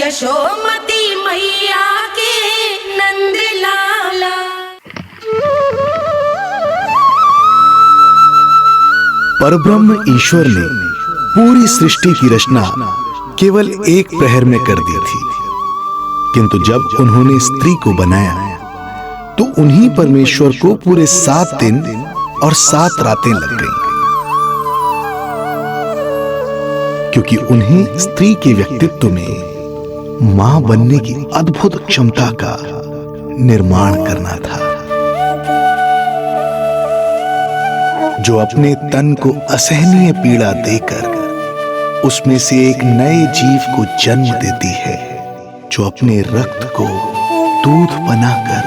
यशोमती मैया के नंद लाला। परब्रह्म ईश्वर ने पूरी सृष्टि की रचना केवल एक प्रहर में कर दी थी, किंतु जब उन्होंने स्त्री को बनाया तो उन्हीं परमेश्वर को पूरे 7 दिन और 7 रातें लग गईं, क्योंकि उन्हें स्त्री के व्यक्तित्व में मां बनने की अद्भुत क्षमता का निर्माण करना था, जो अपने तन को असहनीय पीड़ा देकर उसमें से एक नए जीव को जन्म देती है, जो अपने रक्त को दूध बनाकर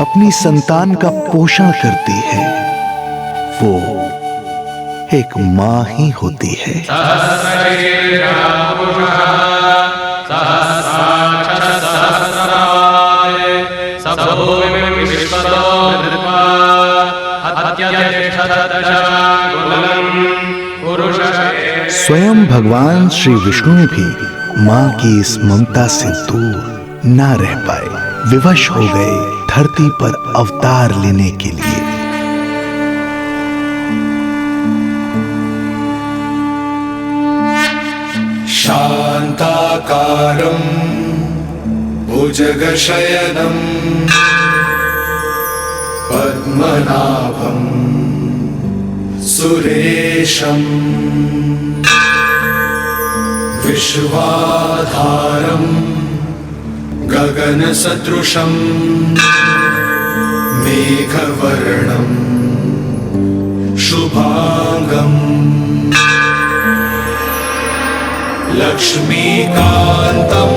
अपनी संतान का पोषण करती है। वो एक मां ही होती है। स्वयं भगवान श्री विष्णु भी मां की इस ममता से दूर ना रह पाए, विवश हो गए धरती पर अवतार लेने के लिए। शांताकारं भुजगशयनं पद्मनाभं सुरेशं विश्वाधारं गगनसदृशं मेघवर्णं शुभांगं लक्ष्मीकान्तं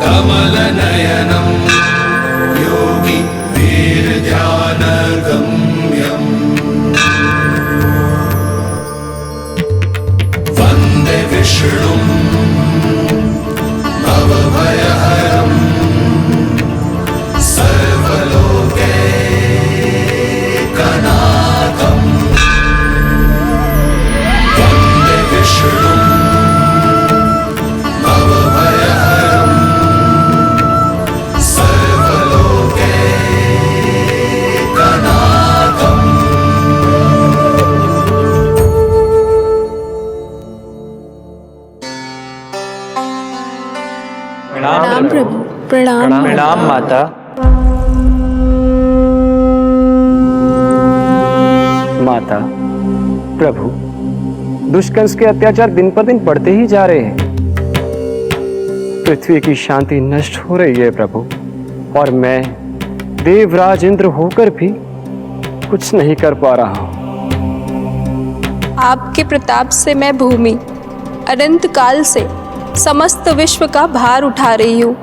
कमलनयनं योगी वीरध्यानगम्यं वन्दे विष्णुं भवभयहरं सर्वलोकैकनाथम् प्रणाम प्रभु। प्रणाम प्रणाम माता। माता, प्रभु, दुष्कंस के अत्याचार दिन पर दिन बढ़ते ही जा रहे हैं। पृथ्वी की शांति नष्ट हो रही है प्रभु, और मैं देवराज इंद्र होकर भी कुछ नहीं कर पा रहा हूं। आपके प्रताप से मैं भूमि अनंत काल से समस्त विश्व का भार उठा रही हूँ,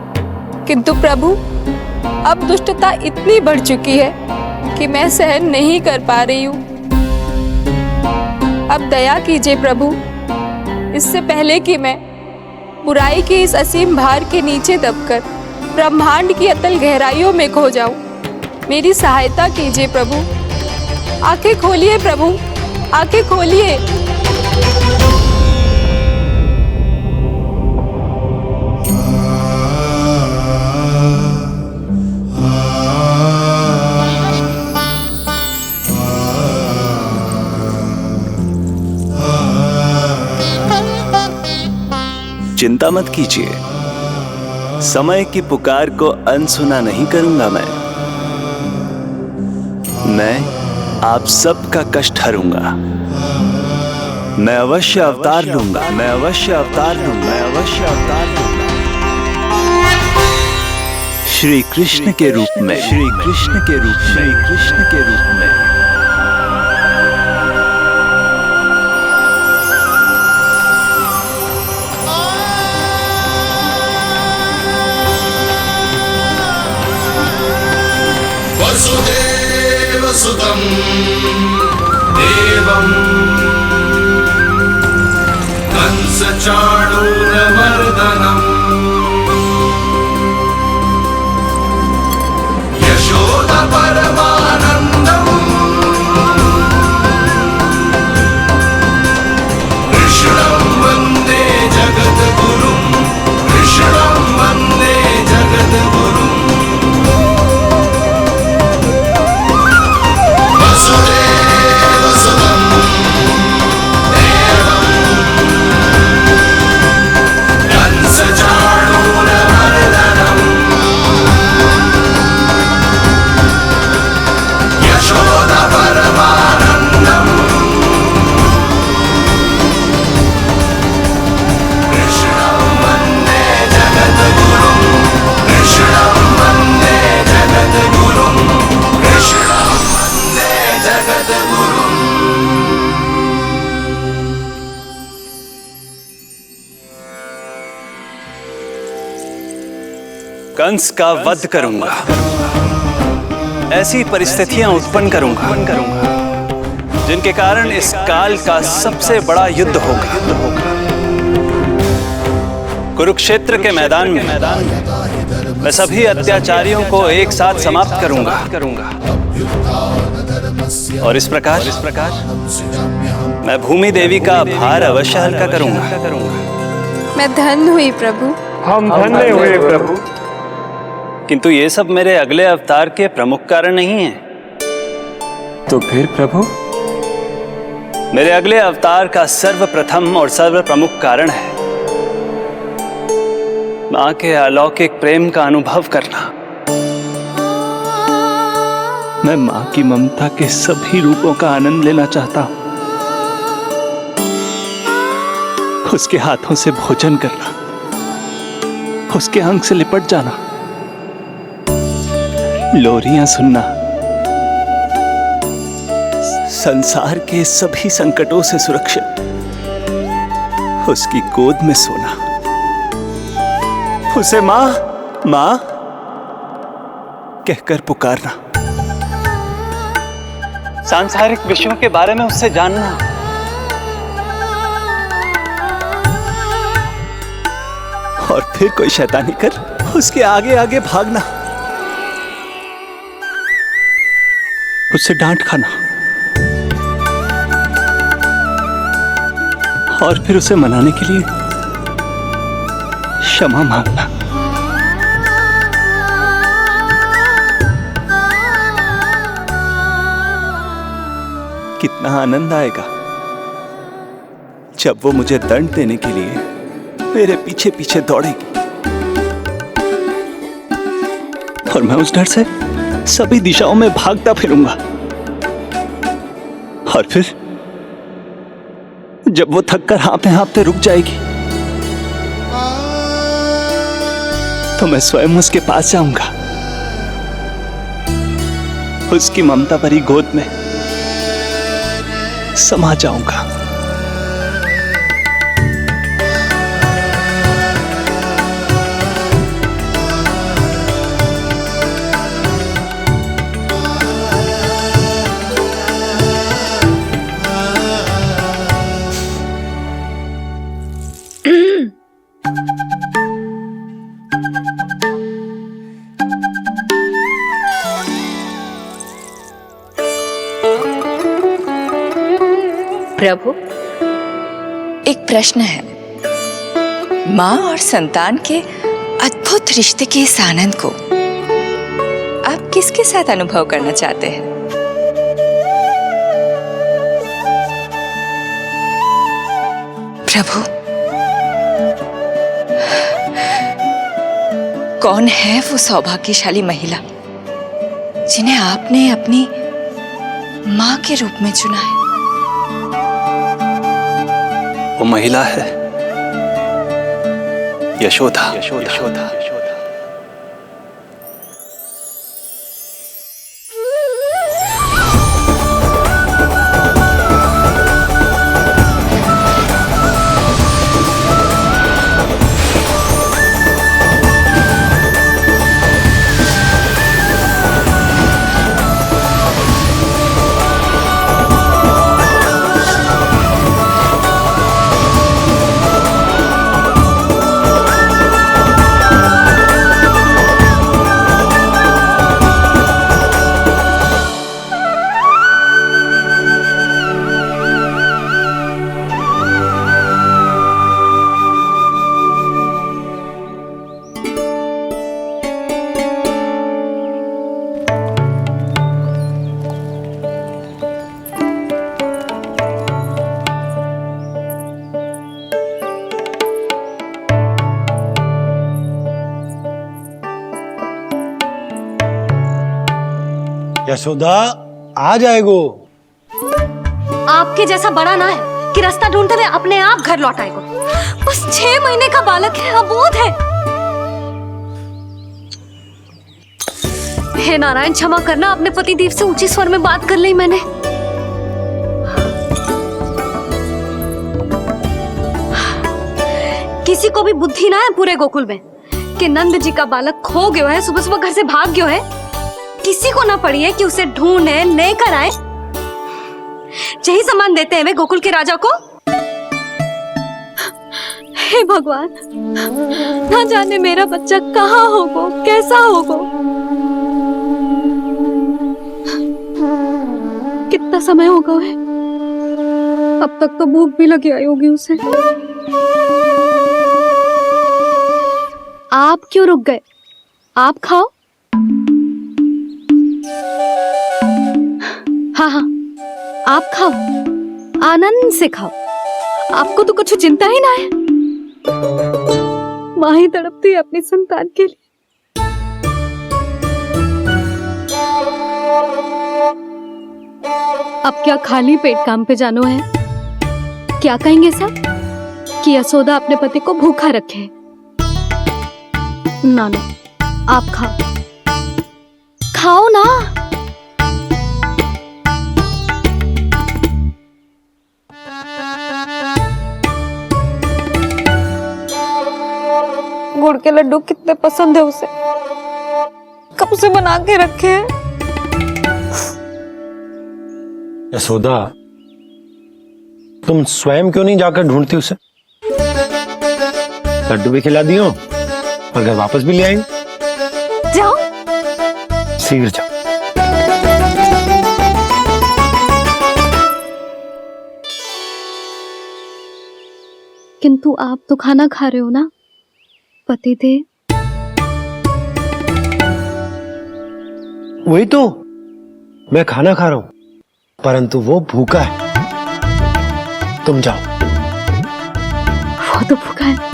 किंतु प्रभु अब दुष्टता इतनी बढ़ चुकी है कि मैं सहन नहीं कर पा रही हूँ। अब दया कीजिए प्रभु, इससे पहले कि मैं बुराई के इस असीम भार के नीचे दबकर ब्रह्मांड की अतल गहराइयों में खो जाऊं। मेरी सहायता कीजिए प्रभु। आंखें खोलिए प्रभु, आंखें खोलिए। चिंता मत कीजिए, समय की पुकार को अनसुना नहीं करूंगा। मैं आप सबका कष्ट हरूंगा। मैं अवश्य अवतार लूंगा, मैं अवश्य अवतार लूंगा, मैं अवश्य अवतार लूंगा। श्री कृष्ण के रूप में, श्री कृष्ण के रूप में, श्री कृष्ण के रूप में। वसुदेवसुतं देवं कंसचाणूरमर्दनम् यशोदपरमानन्दम् कृष्णं वन्दे जगद्गुरुम्। कंस का वध करूंगा। ऐसी परिस्थितियां उत्पन्न करूंगा जिनके कारण इस काल का सबसे बड़ा युद्ध होगा। कुरुक्षेत्र के मैदान में मैं सभी अत्याचारियों को एक साथ समाप्त करूंगा। और इस प्रकार मैं भूमि देवी का भार अवश्य हल्का करूंगा। मैं धन्य हुई प्रभु। हम धन्य हुए प्रभु। किंतु ये सब मेरे अगले अवतार के प्रमुख कारण नहीं है। तो फिर प्रभु? मेरे अगले अवतार का सर्वप्रथम और सर्व प्रमुख कारण है मां के अलौकिक प्रेम का अनुभव करना। मैं मां की ममता के सभी रूपों का आनंद लेना चाहता हूं। उसके हाथों से भोजन करना, उसके अंग से लिपट जाना, लोरियां सुनना, संसार के सभी संकटों से सुरक्षित उसकी गोद में सोना, उसे मां मां कहकर पुकारना, सांसारिक विषयों के बारे में उससे जानना, और फिर कोई शैतानी कर उसके आगे आगे भागना, उससे डांट खाना, और फिर उसे मनाने के लिए क्षमा मांगना। कितना आनंद आएगा जब वो मुझे दंड देने के लिए मेरे पीछे पीछे दौड़ेगी और मैं उस डर से सभी दिशाओं में भागता फिरूंगा। और फिर जब वो थक कर हाँफते रुक जाएगी तो मैं स्वयं उसके पास जाऊंगा, उसकी ममता भरी गोद में समा जाऊंगा। प्रभु, एक प्रश्न है। माँ और संतान के अद्भुत रिश्ते के इस आनंद को आप किसके साथ अनुभव करना चाहते हैं? प्रभु, कौन है वो सौभाग्यशाली महिला जिन्हें आपने अपनी माँ के रूप में चुना है? वो महिला है यशोदा। यशोदा। यशोदा आ जाएगो। आपके जैसा बड़ा ना है कि रास्ता ढूंढते हुए अपने आप घर लौट आएगो। बस 6 महीने का बालक है, अबोध है। हे नारायण, क्षमा करना, अपने पति देव से ऊंची स्वर में बात कर ली मैंने। किसी को भी बुद्धि ना है पूरे गोकुल में कि नंद जी का बालक खो गयो है, सुबह सुबह घर से भाग गयो है। किसी को ना पड़ी है कि उसे ढूंढे लेकर आए। यही सामान देते हैं वे गोकुल के राजा को। हे भगवान, ना जाने मेरा बच्चा कहाँ होगो, कैसा होगो। कितना समय होगा है, अब तक तो भूख भी लगी आई होगी उसे। आप क्यों रुक गए? आप खाओ। हाँ, आप खाओ, आनंद से खाओ। आपको तो कुछ चिंता ही ना है। माँ ही तड़पती है अपनी संतान के लिए। अब क्या खाली पेट काम पे जानो है? क्या कहेंगे सब कि यशोदा अपने पति को भूखा रखे? ना ना, आप खाओ, खाओ ना। गुड़ के लड्डू कितने पसंद है उसे, कब से बना के रखे हैं। यशोदा, तुम स्वयं क्यों नहीं जाकर ढूंढती उसे? लड्डू भी खिला दियो और घर वापस भी ले आएंगे। जाओ, शीघ्र जाओ। किंतु आप तो खाना खा रहे हो ना पतिदेव? वही तो, मैं खाना खा रहा हूं, परंतु वो भूखा है। तुम जाओ। वो तो भूखा है।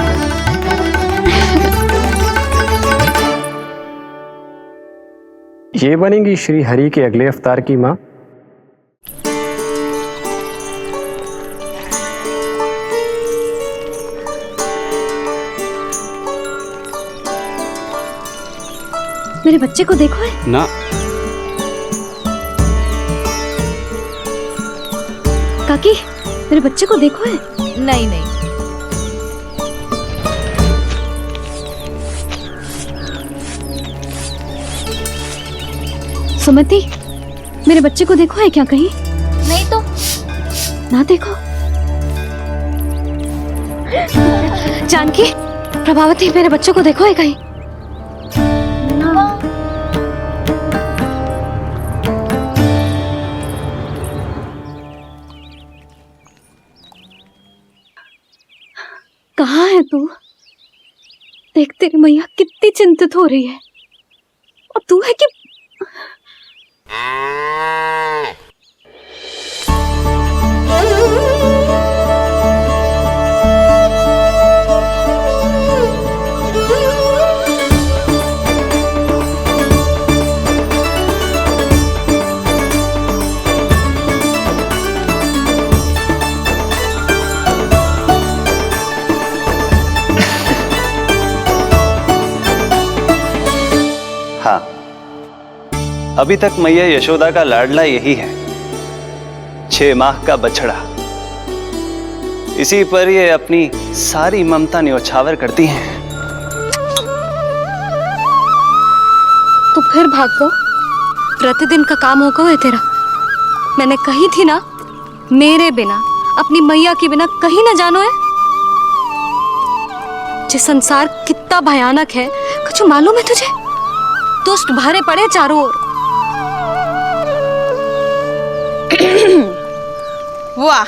ये बनेंगी श्री हरि के अगले अवतार की माँ। मेरे बच्चे को देखो है ना। काकी, मेरे बच्चे को देखो है। नहीं नहीं, सुमति, मेरे बच्चे को देखो है क्या कहीं? नहीं तो। ना देखो। जानकी, प्रभावती, मेरे बच्चे को देखो है कहीं? कहाँ है तू? देख, तेरी मैया कितनी चिंतित हो रही है, और तू है कि हाँ, अभी तक मैया यशोदा का लाडला यही है, 6 माह का बछड़ा। इसी पर ये अपनी सारी ममता न्योछावर करती हैं। तू फिर भाग गो। प्रतिदिन का काम हो गो है तेरा। मैंने कही थी ना, मेरे बिना, अपनी मैया के बिना कहीं ना जानो है। ये संसार कितना भयानक है, कुछ मालूम है तुझे? दुष्ट भरे पड़े चारों ओर। वाह,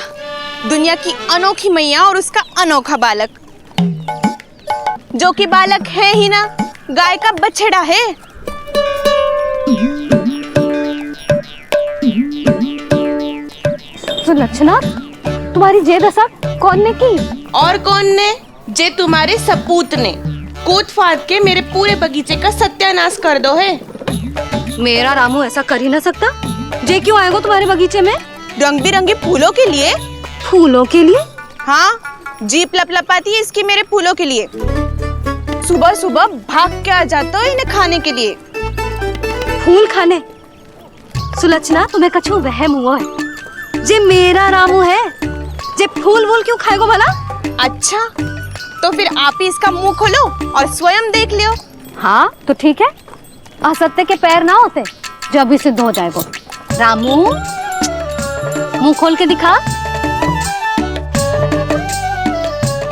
दुनिया की अनोखी मैया और उसका अनोखा बालक, जो कि बालक है ही ना, गाय का बछड़ा है। सुलक्षणा, तुम्हारी जे दशा कौन ने की? और कौन ने? जे तुम्हारे सपूत ने कूद फाद के मेरे पूरे बगीचे का सत्यानाश कर दो है। मेरा रामू ऐसा कर ही ना सकता। जे क्यों आएगो तुम्हारे बगीचे में? रंग बिरंगे फूलों के लिए। फूलों के लिए? हाँ, जीप लपलपाती है इसकी मेरे फूलों के लिए। सुबह सुबह भाग के आ जाता हो इन्हें खाने के लिए। फूल खाने? सुलक्षणा, तुम्हें कछु वहम हुआ है। जे मेरा रामू है, जे फूल वूल क्यों खाएगो भला? अच्छा, तो फिर आप ही इसका मुंह खोलो और स्वयं देख लियो। हाँ तो ठीक है, असत्य के पैर ना होते जो अभी सिद्ध हो जाए वो। रामू मुंह खोल के दिखा।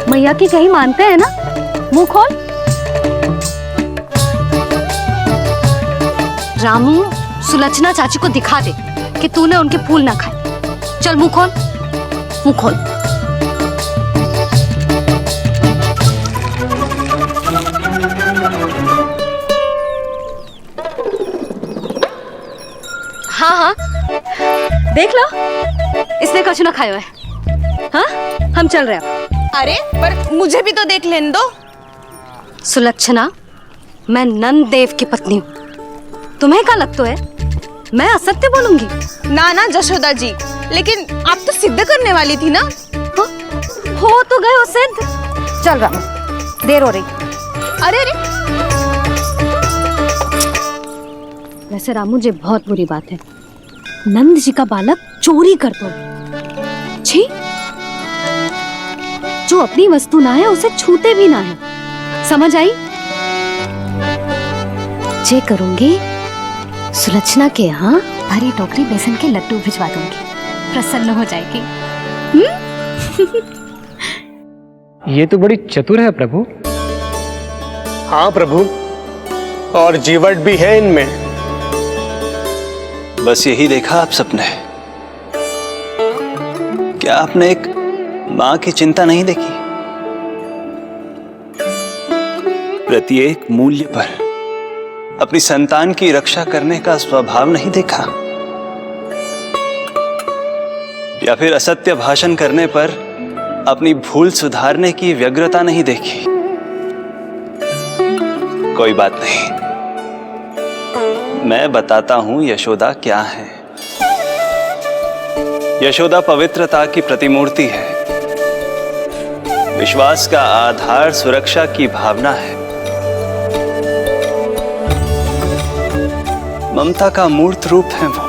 मैया की कहीं मानते हैं ना, मुंह खोल। रामू सुलक्षणा चाची को दिखा दे कि तूने उनके फूल ना खाए। चल मुंह खोल, मुंह खोल। हाँ हाँ देख लो, इसने कुछ ना खाया है। हाँ हम चल रहे हैं। अरे पर मुझे भी तो देख लेने दो। सुलक्षणा, मैं नंद देव की पत्नी हूँ, तुम्हें क्या लगता है मैं असत्य बोलूंगी? ना ना जशोदा जी, लेकिन आप तो सिद्ध करने वाली थी ना। हो तो गए हो सिद्ध। चल रामू, देर हो रही। अरे अरे वैसे रामू जी बहुत बुरी बात है, नंद जी का बालक चोरी कर दो। छी, जो अपनी वस्तु ना है उसे छूते भी ना है, समझ आई? जे करूंगी सुलक्षणा के यहाँ भरी टोकरी बेसन के लड्डू भिजवा दूंगी, प्रसन्न हो जाएगी। ये तो बड़ी चतुर है प्रभु। हाँ प्रभु, और जीवट भी है इनमें। बस यही देखा आप सबने? क्या आपने एक मां की चिंता नहीं देखी? प्रत्येक मूल्य पर अपनी संतान की रक्षा करने का स्वभाव नहीं देखा? या फिर असत्य भाषण करने पर अपनी भूल सुधारने की व्यग्रता नहीं देखी? कोई बात नहीं, मैं बताता हूं यशोदा क्या है। यशोदा पवित्रता की प्रतिमूर्ति है, विश्वास का आधार सुरक्षा की भावना है, ममता का मूर्त रूप है वो,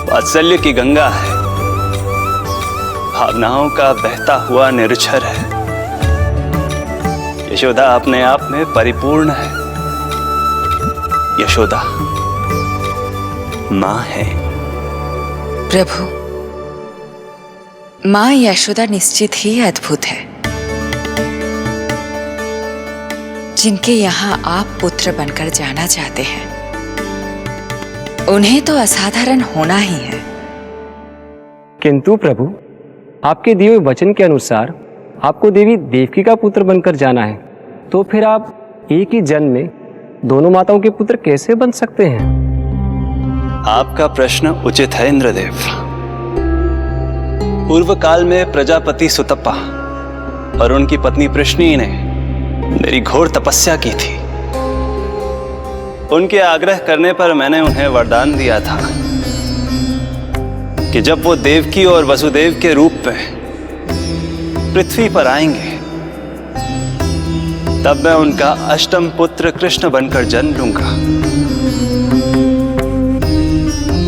वात्सल्य की गंगा है, भावनाओं का बहता हुआ निर्झर है। यशोदा अपने आप में परिपूर्ण है। यशोदा मां है। प्रभु, मां यशोदा निश्चित ही अद्भुत है। जिनके यहाँ आप पुत्र बनकर जाना चाहते हैं, उन्हें तो असाधारण होना ही है। किंतु प्रभु, आपके दिए हुए वचन के अनुसार आपको देवी देवकी का पुत्र बनकर जाना है, तो फिर आप एक ही जन्म में दोनों माताओं के पुत्र कैसे बन सकते हैं? आपका प्रश्न उचित है इंद्रदेव। पूर्व काल में प्रजापति सुतप्पा और उनकी पत्नी प्रश्नी ने मेरी घोर तपस्या की थी। उनके आग्रह करने पर मैंने उन्हें वरदान दिया था कि जब वो देवकी और वसुदेव के रूप में पृथ्वी पर आएंगे, तब मैं उनका अष्टम पुत्र कृष्ण बनकर जन्म लूंगा।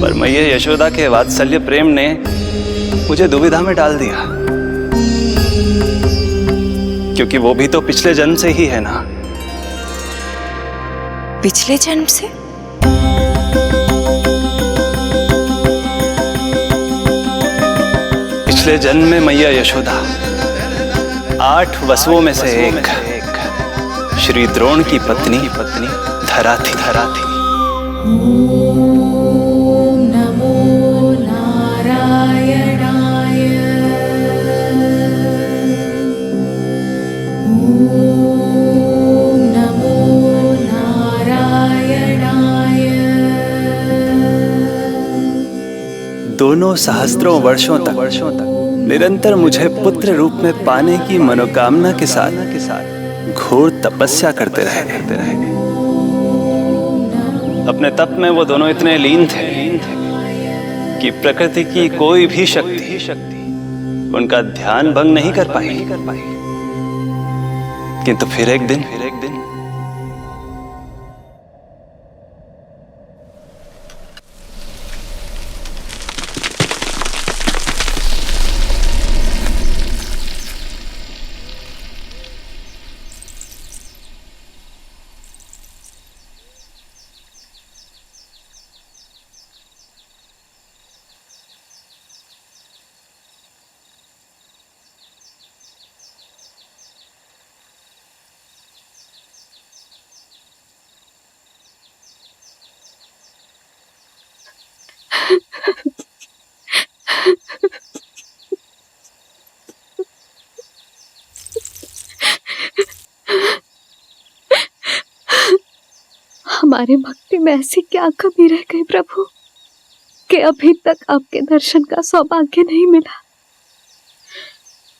पर मैया यशोदा के वात्सल्य प्रेम ने मुझे दुविधा में डाल दिया, क्योंकि वो भी तो पिछले जन्म से ही है ना। पिछले जन्म से? पिछले जन्म में मैया यशोदा 8 वसुओं में से एक श्री द्रोण की पत्नी धरा थी। नमो नारायणाय। नमो नारायणाय। दोनों सहस्त्रों वर्षों तक निरंतर मुझे पुत्र रूप में पाने की मनोकामना के साथ घोर तपस्या करते रहे। अपने तप में वो दोनों इतने लीन थे कि प्रकृति की कोई भी शक्ति उनका ध्यान भंग नहीं कर पाई। किंतु फिर एक दिन हमारे भक्ति में ऐसी क्या कमी रह गई प्रभु कि अभी तक आपके दर्शन का सौभाग्य नहीं मिला।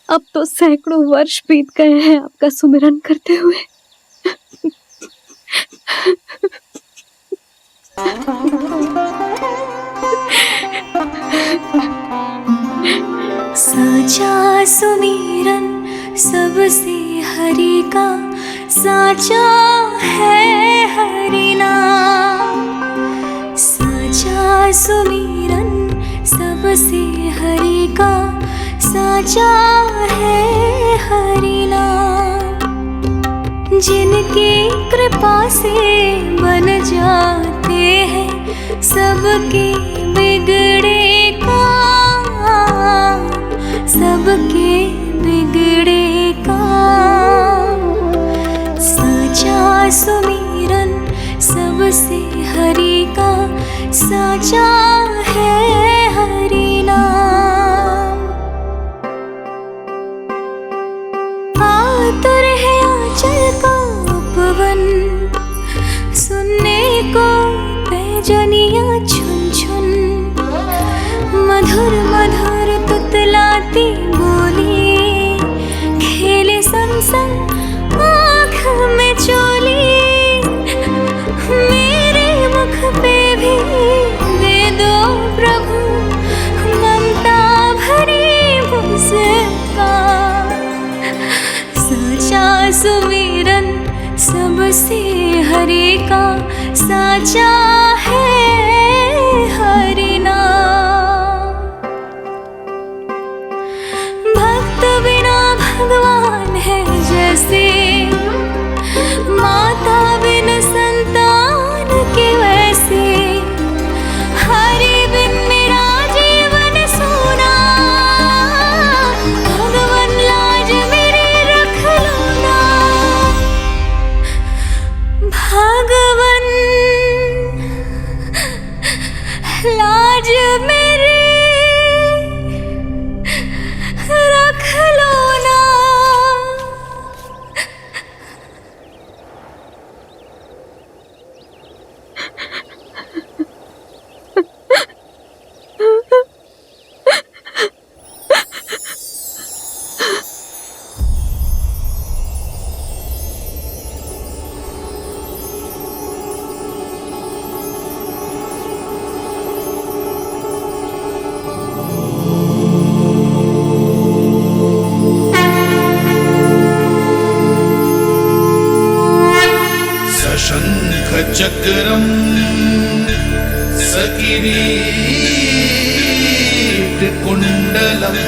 अब तो सैकड़ों वर्ष बीत गए हैं आपका सुमिरन करते हुए। साचा सुमिरन सबसे हरि का, साचा है हरि नाम। साचा सुमिरन सबसे हरि का, साचा है हरि नाम। जिनकी कृपा से बन जाते हैं सबके बिगड़े काम, सबके बिगड़े काम। साचा सुमिरन सबसे हरि का, साचा है हरि नाम। आतुर है आंचल का उपवन, सुनने को पैजनिया छुन छुन। मधुर मधुर तुतलाती बोली, खेले संग संग आँख में चोली। मेरे मुख पे भी दे दो प्रभु ममता भरी मुस्कान। साचा सुमिरन सबसे हरि का, साचा है हरि नाम। भक्त बिना भगवान है जैसे, माता बिन संतान के वैसे। हरि बिन मेरा जीवन सूना, भगवान लाज मेरी रख लो ना। भगवान लाज मेरी रख लो ना। सशंख चक्रम सकिरीट कुंडलम,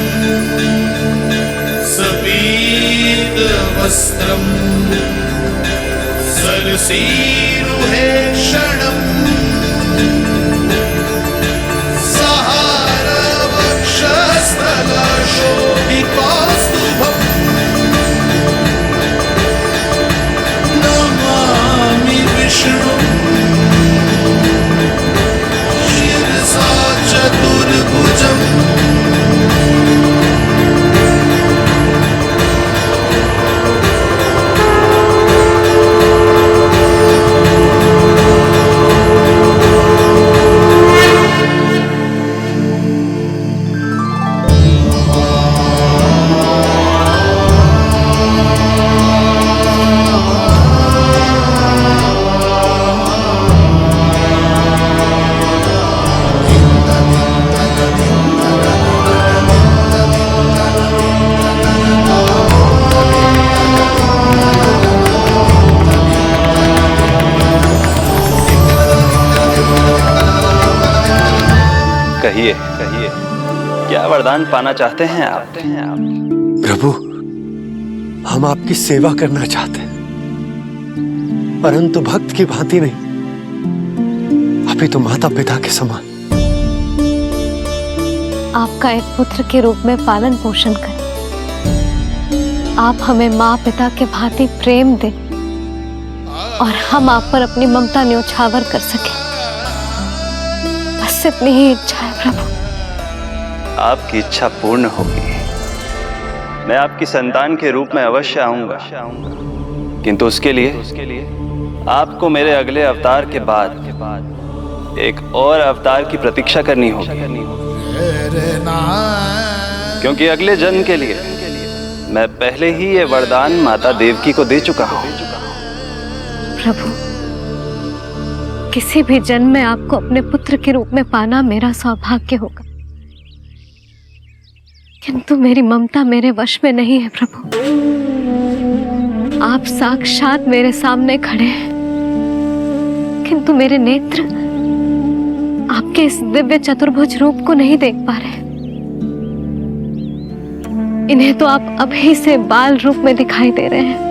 सपीत वस्त्रम सरसीरुहेक्षणम। सहार वक्षस्थल शोभितौस्तुभम्, नमामि विष्णु शिरसा चतुर्भुजम्। कहिए कहिए, क्या वरदान पाना चाहते हैं आप? प्रभु, हम आपकी सेवा करना चाहते हैं, परंतु भक्त की भांति नहीं, अभी तो माता पिता के समान। आपका एक पुत्र के रूप में पालन पोषण करें। आप हमें माँ पिता के भांति प्रेम दें और हम आप पर अपनी ममता न्योछावर कर सकें। बस इतनी ही इच्छा है प्रभु। आपकी इच्छा पूर्ण होगी। मैं आपकी संतान के रूप में अवश्य आऊंगा, किंतु उसके लिए आपको मेरे अगले अवतार के बाद एक और अवतार की प्रतीक्षा करनी होगी, क्योंकि अगले जन्म के लिए मैं पहले ही ये वरदान माता देवकी को दे चुका हूं। प्रभु, किसी भी जन्म में आपको अपने पुत्र के रूप में पाना मेरा सौभाग्य होगा, किंतु मेरी ममता मेरे वश में नहीं है। प्रभु, आप साक्षात मेरे सामने खड़े हैं, किंतु मेरे नेत्र आपके इस दिव्य चतुर्भुज रूप को नहीं देख पा रहे। इन्हें तो आप अभी से बाल रूप में दिखाई दे रहे हैं।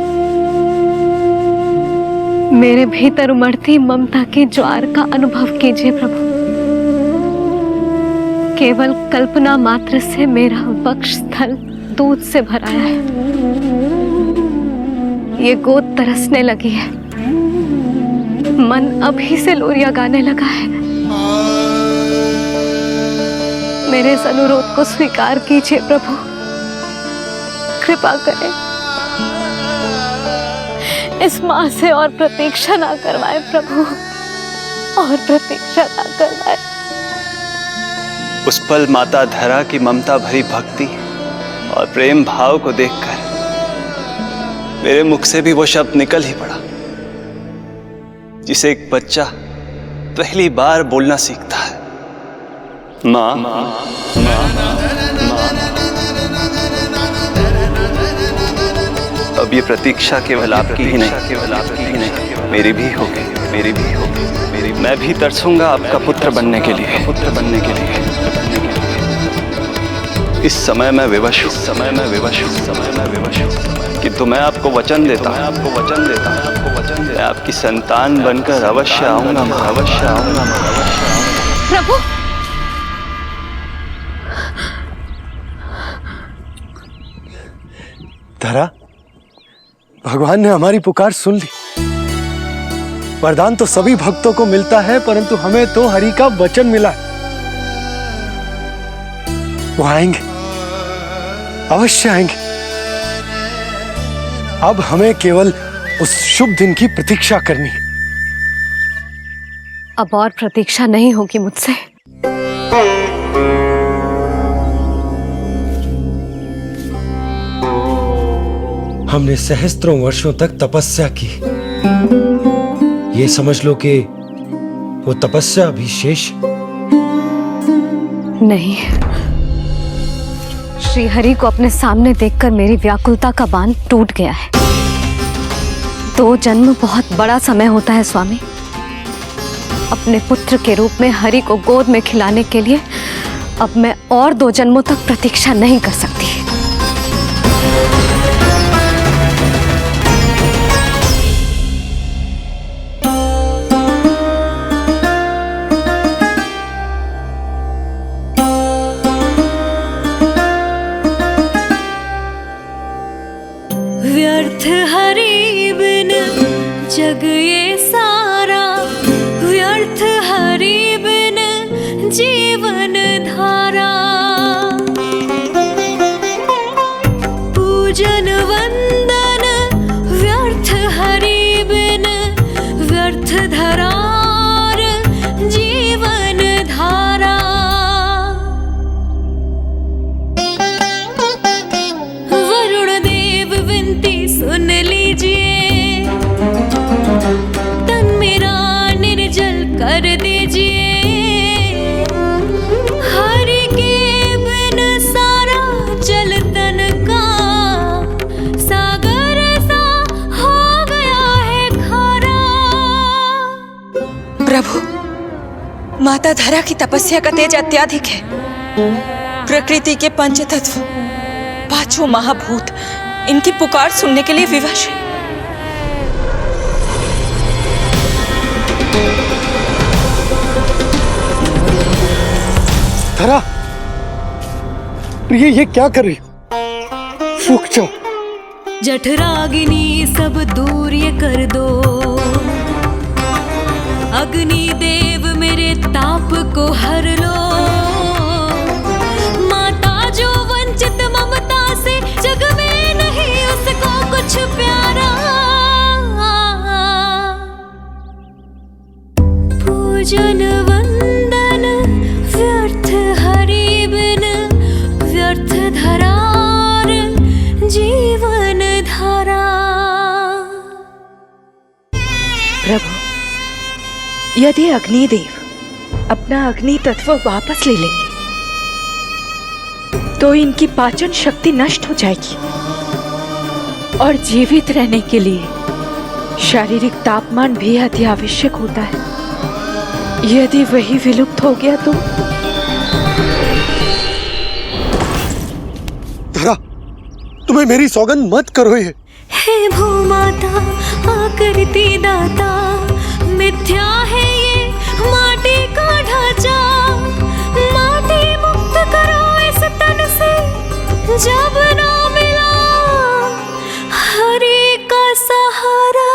मेरे भीतर उमड़ती ममता की ज्वार का अनुभव कीजिए प्रभु। केवल कल्पना मात्र से मेरा वक्ष स्थल दूध से भराया है। ये गोद तरसने लगी है, मन अभी से लोरिया गाने लगा है। मेरे इस अनुरोध को स्वीकार कीजिए प्रभु, कृपा करें। इस माँ से और प्रतीक्षा ना करवाए प्रभु, और प्रतीक्षा ना करवाए। उस पल माता धरा की ममता भरी भक्ति और प्रेम भाव को देखकर मेरे मुख से भी वो शब्द निकल ही पड़ा जिसे एक बच्चा पहली बार बोलना सीखता है, माँ। माँ, अब ये प्रतीक्षा केवल आपकी ही नहीं, मेरी भी होगी, मेरी भी होगी, मेरी। मैं भी तरसूंगा आपका पुत्र बनने के लिए, पुत्र बनने के लिए। इस समय मैं विवश हूँ, समय मैं विवश हूँ, समय मैं विवश हूँ, किंतु मैं आपको वचन देता हूँ, आपको वचन देता हूँ, आपको वचन देता हूँ, आपकी संतान बनकर अवश्य आऊंगा, अवश्य आऊंगा। प्रभु, धरा, भगवान ने हमारी पुकार सुन ली। वरदान तो सभी भक्तों को मिलता है, परंतु हमें तो हरि का वचन मिला है। वो आएंगे, अवश्य आएंगे। अब हमें केवल उस शुभ दिन की प्रतीक्षा करनी है। अब और प्रतीक्षा नहीं होगी मुझसे। हमने सहस्त्रों वर्षों तक तपस्या की, ये समझ लो कि वो तपस्या अभी शेष नहीं। श्री हरि को अपने सामने देखकर मेरी व्याकुलता का बांध टूट गया है। 2 जन्म बहुत बड़ा समय होता है स्वामी। अपने पुत्र के रूप में हरि को गोद में खिलाने के लिए अब मैं और 2 जन्मों तक प्रतीक्षा नहीं कर सकती। व्यर्थ हरि बिन जग ये सारा, व्यर्थ हरि बिन जीवन धारा। पूजन वंदन व्यर्थ हरि बिन, व्यर्थ धरार जीवन धारा। वरुण देव विनती सुन लीजिए, तन मेरा निर्जल कर दीजिए। हरि के बिन सारा जल तन का सागर सा हो गया है खारा। प्रभु, माता धरा की तपस्या का तेज अत्यधिक है। प्रकृति के पंचतत्व, 5 महाभूत इनकी पुकार सुनने के लिए विवश है। धरा, प्रिय, ये क्या कर रही हो? रुक जाओ। जठराग्नि सब दूर ये कर दो, अग्नि देव मेरे ताप को हर लो। माता जो वंचित ममता से, जग में नहीं उसको कुछ प्यारा। यदि अग्निदेव अपना अग्नि तत्व वापस ले लेंगे तो इनकी पाचन शक्ति नष्ट हो जाएगी और जीवित रहने के लिए शारीरिक तापमान भी अति आवश्यक होता है। यदि वही विलुप्त हो गया तो धरा, तुम्हें मेरी सौगंध मत करो ये। हे भूमाता आकृति दाता, मिथ्या है ये माटी का ढांचा, माटी मुक्त करो इस तन से, जब ना मिला हरि का सहारा।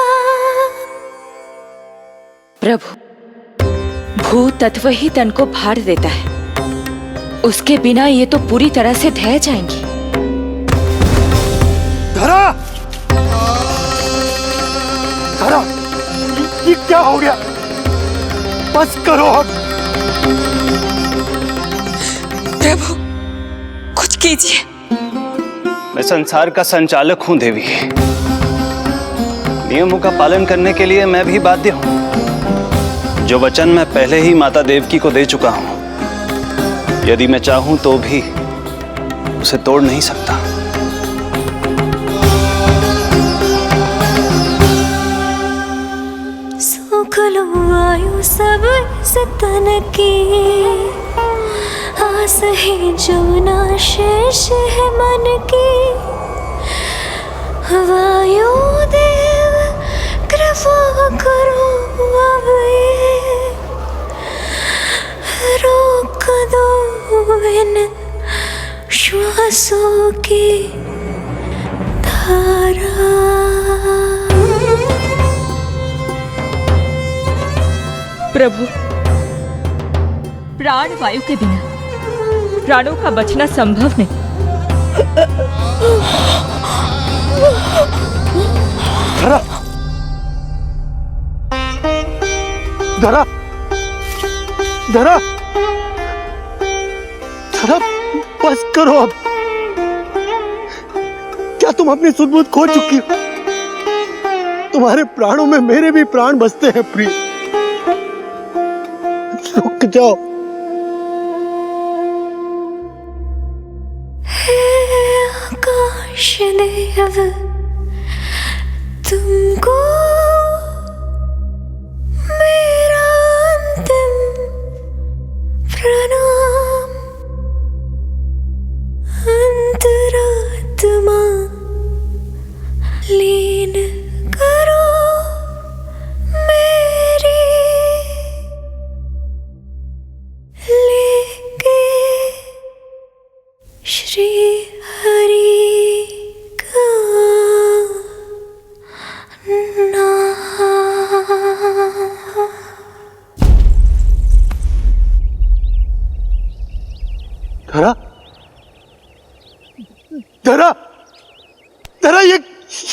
प्रभु, भू तत्व ही तन को भार देता है, उसके बिना ये तो पूरी तरह से ढह जाएंगी। धरा, धरा, ये क्या हो गया? बस करो अब। प्रभु, कुछ कीजिए। मैं संसार का संचालक हूं देवी। नियमों का पालन करने के लिए मैं भी बाध्य हूं। जो वचन मैं पहले ही माता देवकी को दे चुका हूं, यदि मैं चाहूं तो भी उसे तोड़ नहीं सकता। सुख लो आयु सब इस तन की, आस है जो ना शेष है मन की। वायु देव कृपा करो अब ये, रोक दो इन श्वासों की धारा। प्रभु, प्राण वायु के बिना प्राणों का बचना संभव नहीं। धरा, धरा, धरा, धरा, बस करो अब। क्या तुम अपनी सुध-बुध खो चुकी हो? तुम्हारे प्राणों में मेरे भी प्राण बसते हैं प्रिय। रुक जाओ। हे आकाश देव, तुमको मेरा अंतिम प्रणाम। अंतरात्मा लीन करो मेरी, लेके श्री हरि का नाम। धरा, धरा, धरा, ये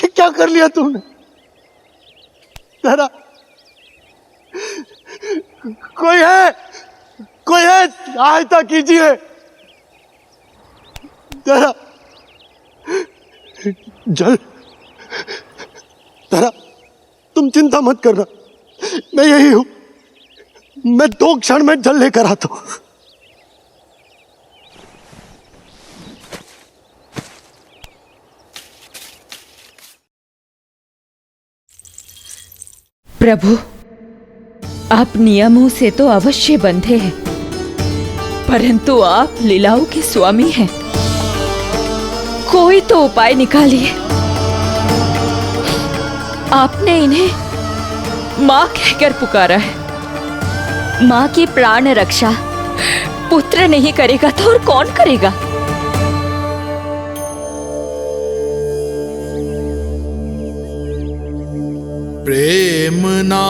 क्या कर लिया तुमने? धरा, कोई है, कोई है, सहायता कीजिए। धरा, जल। धरा, तुम चिंता मत करना, मैं यही हूं। मैं 2 क्षण में जल लेकर आता हूं। प्रभु, आप नियमों से तो अवश्य बंधे हैं, परंतु आप लीलाओं के स्वामी हैं। कोई तो उपाय निकालिए। आपने इन्हें मां कहकर पुकारा है। मां की प्राण रक्षा पुत्र नहीं करेगा तो और कौन करेगा? प्रेम ना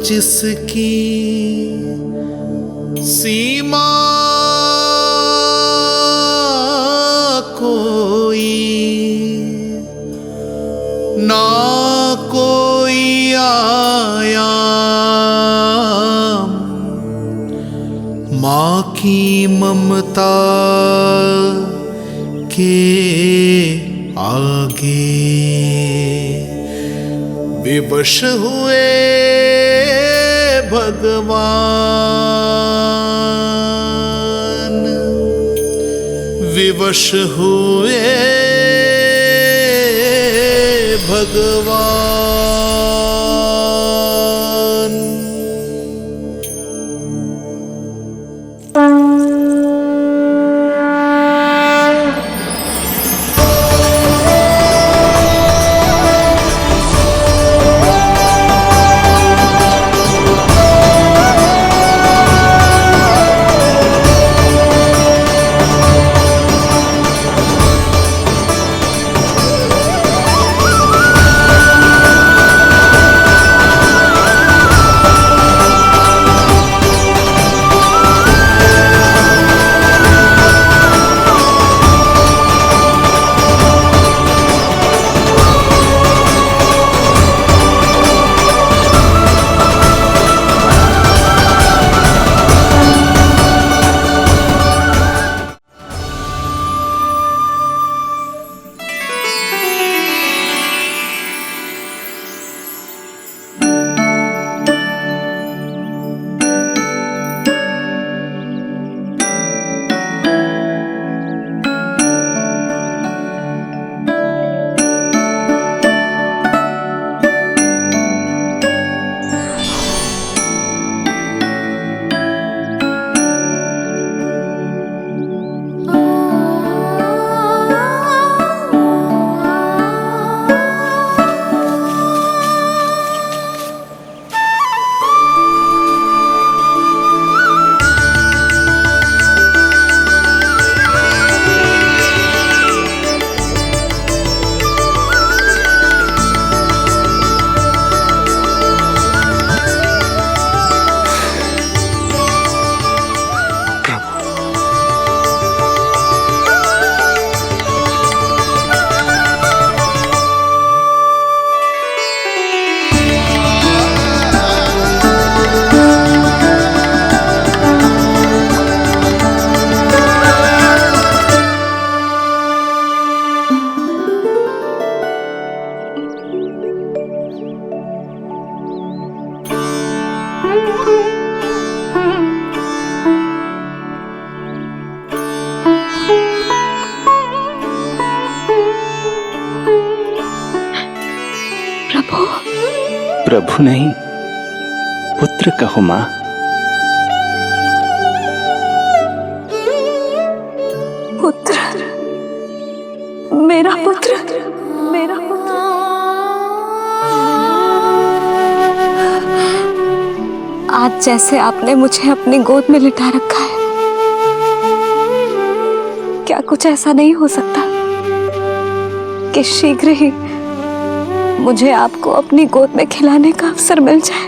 जिसकी सीमा कोई, ना कोई आयाम, माँ की ममता के आगे विवश हुए भगवान विवश हुए भगवान। प्रभु नहीं, पुत्र कहो मां। पुत्र, मेरा पुत्र, मेरा पुत्र। आज जैसे आपने मुझे अपनी गोद में लिटा रखा है, क्या कुछ ऐसा नहीं हो सकता कि शीघ्र ही मुझे आपको अपनी गोद में खिलाने का अवसर मिल जाए?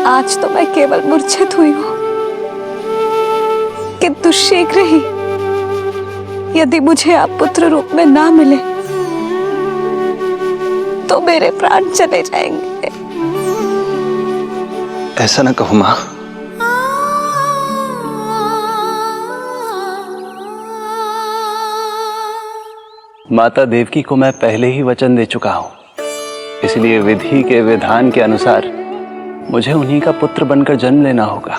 आज तो मैं केवल मूर्छित हुई हूं, किंतु शीघ्र ही यदि मुझे आप पुत्र रूप में ना मिले तो मेरे प्राण चले जाएंगे। ऐसा ना कहो मां। माता देवकी को मैं पहले ही वचन दे चुका हूं, इसलिए विधि के विधान के अनुसार मुझे उन्हीं का पुत्र बनकर जन्म लेना होगा।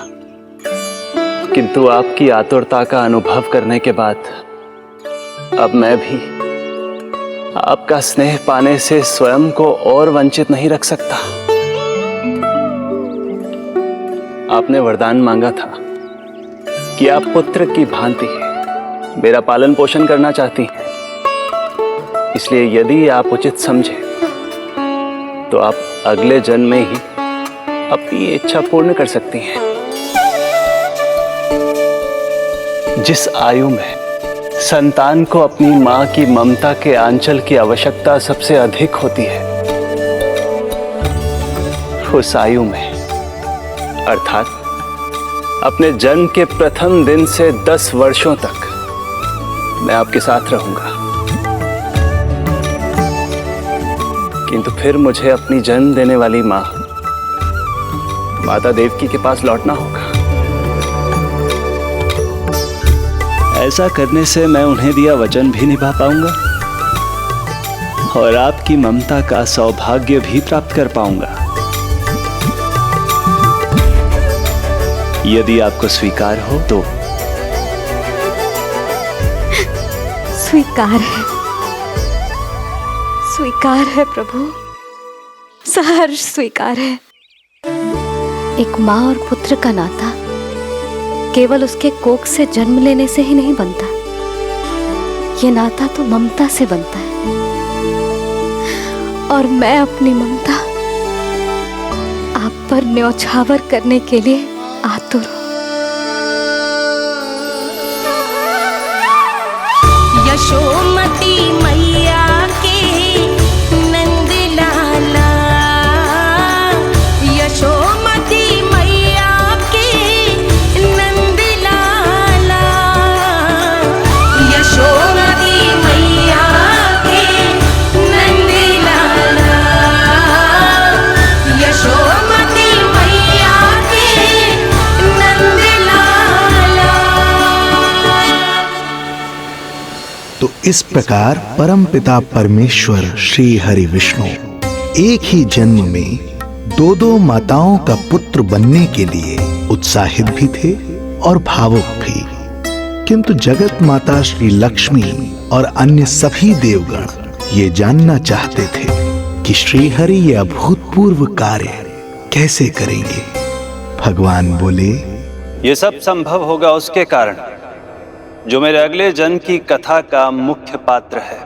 किंतु आपकी आतुरता का अनुभव करने के बाद अब मैं भी आपका स्नेह पाने से स्वयं को और वंचित नहीं रख सकता। आपने वरदान मांगा था कि आप पुत्र की भांति मेरा पालन पोषण करना चाहती हैं, इसलिए यदि आप उचित समझे तो आप अगले जन्म में ही अपनी इच्छा पूर्ण कर सकती हैं। जिस आयु में संतान को अपनी मां की ममता के आंचल की आवश्यकता सबसे अधिक होती है, उस आयु में अर्थात अपने जन्म के प्रथम दिन से 10 वर्षों तक मैं आपके साथ रहूंगा। किंतु फिर मुझे अपनी जन्म देने वाली मां माता देवकी के पास लौटना होगा। ऐसा करने से मैं उन्हें दिया वचन भी निभा पाऊंगा और आपकी ममता का सौभाग्य भी प्राप्त कर पाऊंगा। यदि आपको स्वीकार हो तो। स्वीकार है, स्वीकार है प्रभु, सहर्ष स्वीकार है। एक माँ और पुत्र का नाता केवल उसके कोख से जन्म लेने से ही नहीं बनता, ये नाता तो ममता से बनता है। और मैं अपनी ममता आप पर न्यौछावर करने के लिए आतुर हूं। यशोमती मैया के नंद लाला, यशोमती मैया के नंद लाला, यशोमती मैया के नंद लाला, यशोमती मैया के नंद लाला। तो इस प्रकार परमपिता परमेश्वर श्री हरि विष्णु एक ही जन्म में दो माताओं का पुत्र बनने के लिए उत्साहित भी थे और भावुक भी। किंतु जगत माता श्री लक्ष्मी और अन्य सभी देवगण ये जानना चाहते थे कि श्री हरि ये अभूतपूर्व कार्य कैसे करेंगे। भगवान बोले, ये सब संभव होगा उसके कारण जो मेरे अगले जन्म की कथा का मुख्य पात्र है,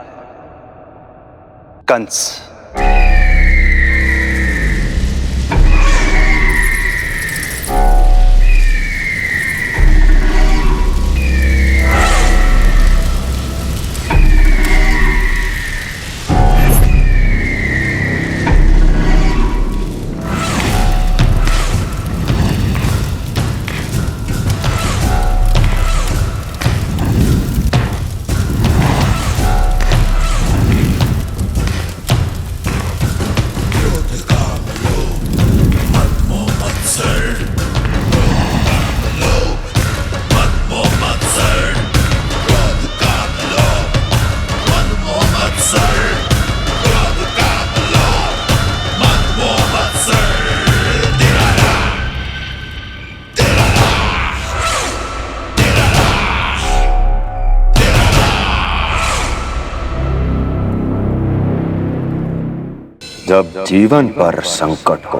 कंस। जब जीवन पर संकट हो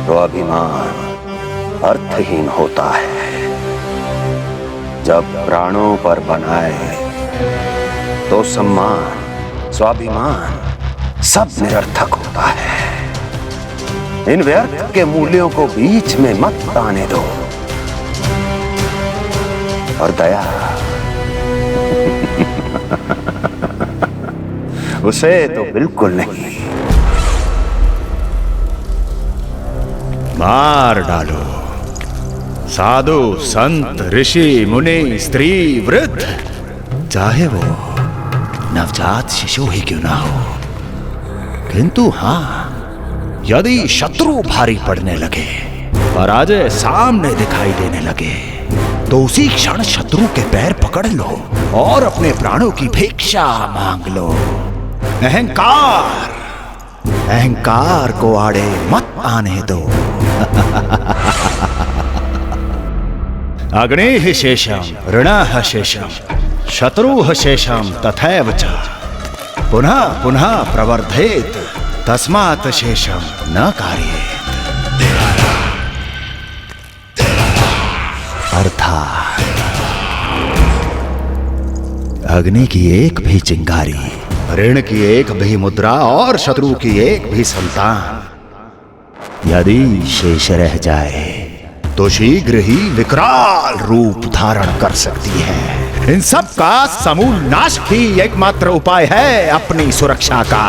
तो अभिमान अर्थहीन होता है। जब प्राणों पर बनाए तो सम्मान स्वाभिमान सब निरर्थक होता है। इन व्यर्थ के मूल्यों को बीच में मत आने दो। और दया उसे तो बिल्कुल नहीं। मार डालो साधु संत ऋषि मुनि स्त्री वृद्ध, चाहे वो नवजात शिशु ही क्यों ना हो। किंतु हाँ, यदि शत्रु भारी पड़ने लगे, पराजय सामने दिखाई देने लगे, तो उसी क्षण शत्रु के पैर पकड़ लो और अपने प्राणों की भिक्षा मांग लो। अहंकार को आड़े मत आने दो। अग्नेः शेषम ऋणः शेषम शत्रुः शेषम तथैव च पुनः पुनः प्रवर्धेत तस्मात् शेषम न कार्येत। अर्थात अग्नि की एक भी चिंगारी, ऋण की एक भी मुद्रा और शत्रु की एक भी संतान यदि शेष रह जाए तो शीघ्र ही विकराल रूप धारण कर सकती है। इन सब का समूल नाश ही एकमात्र उपाय है अपनी सुरक्षा का।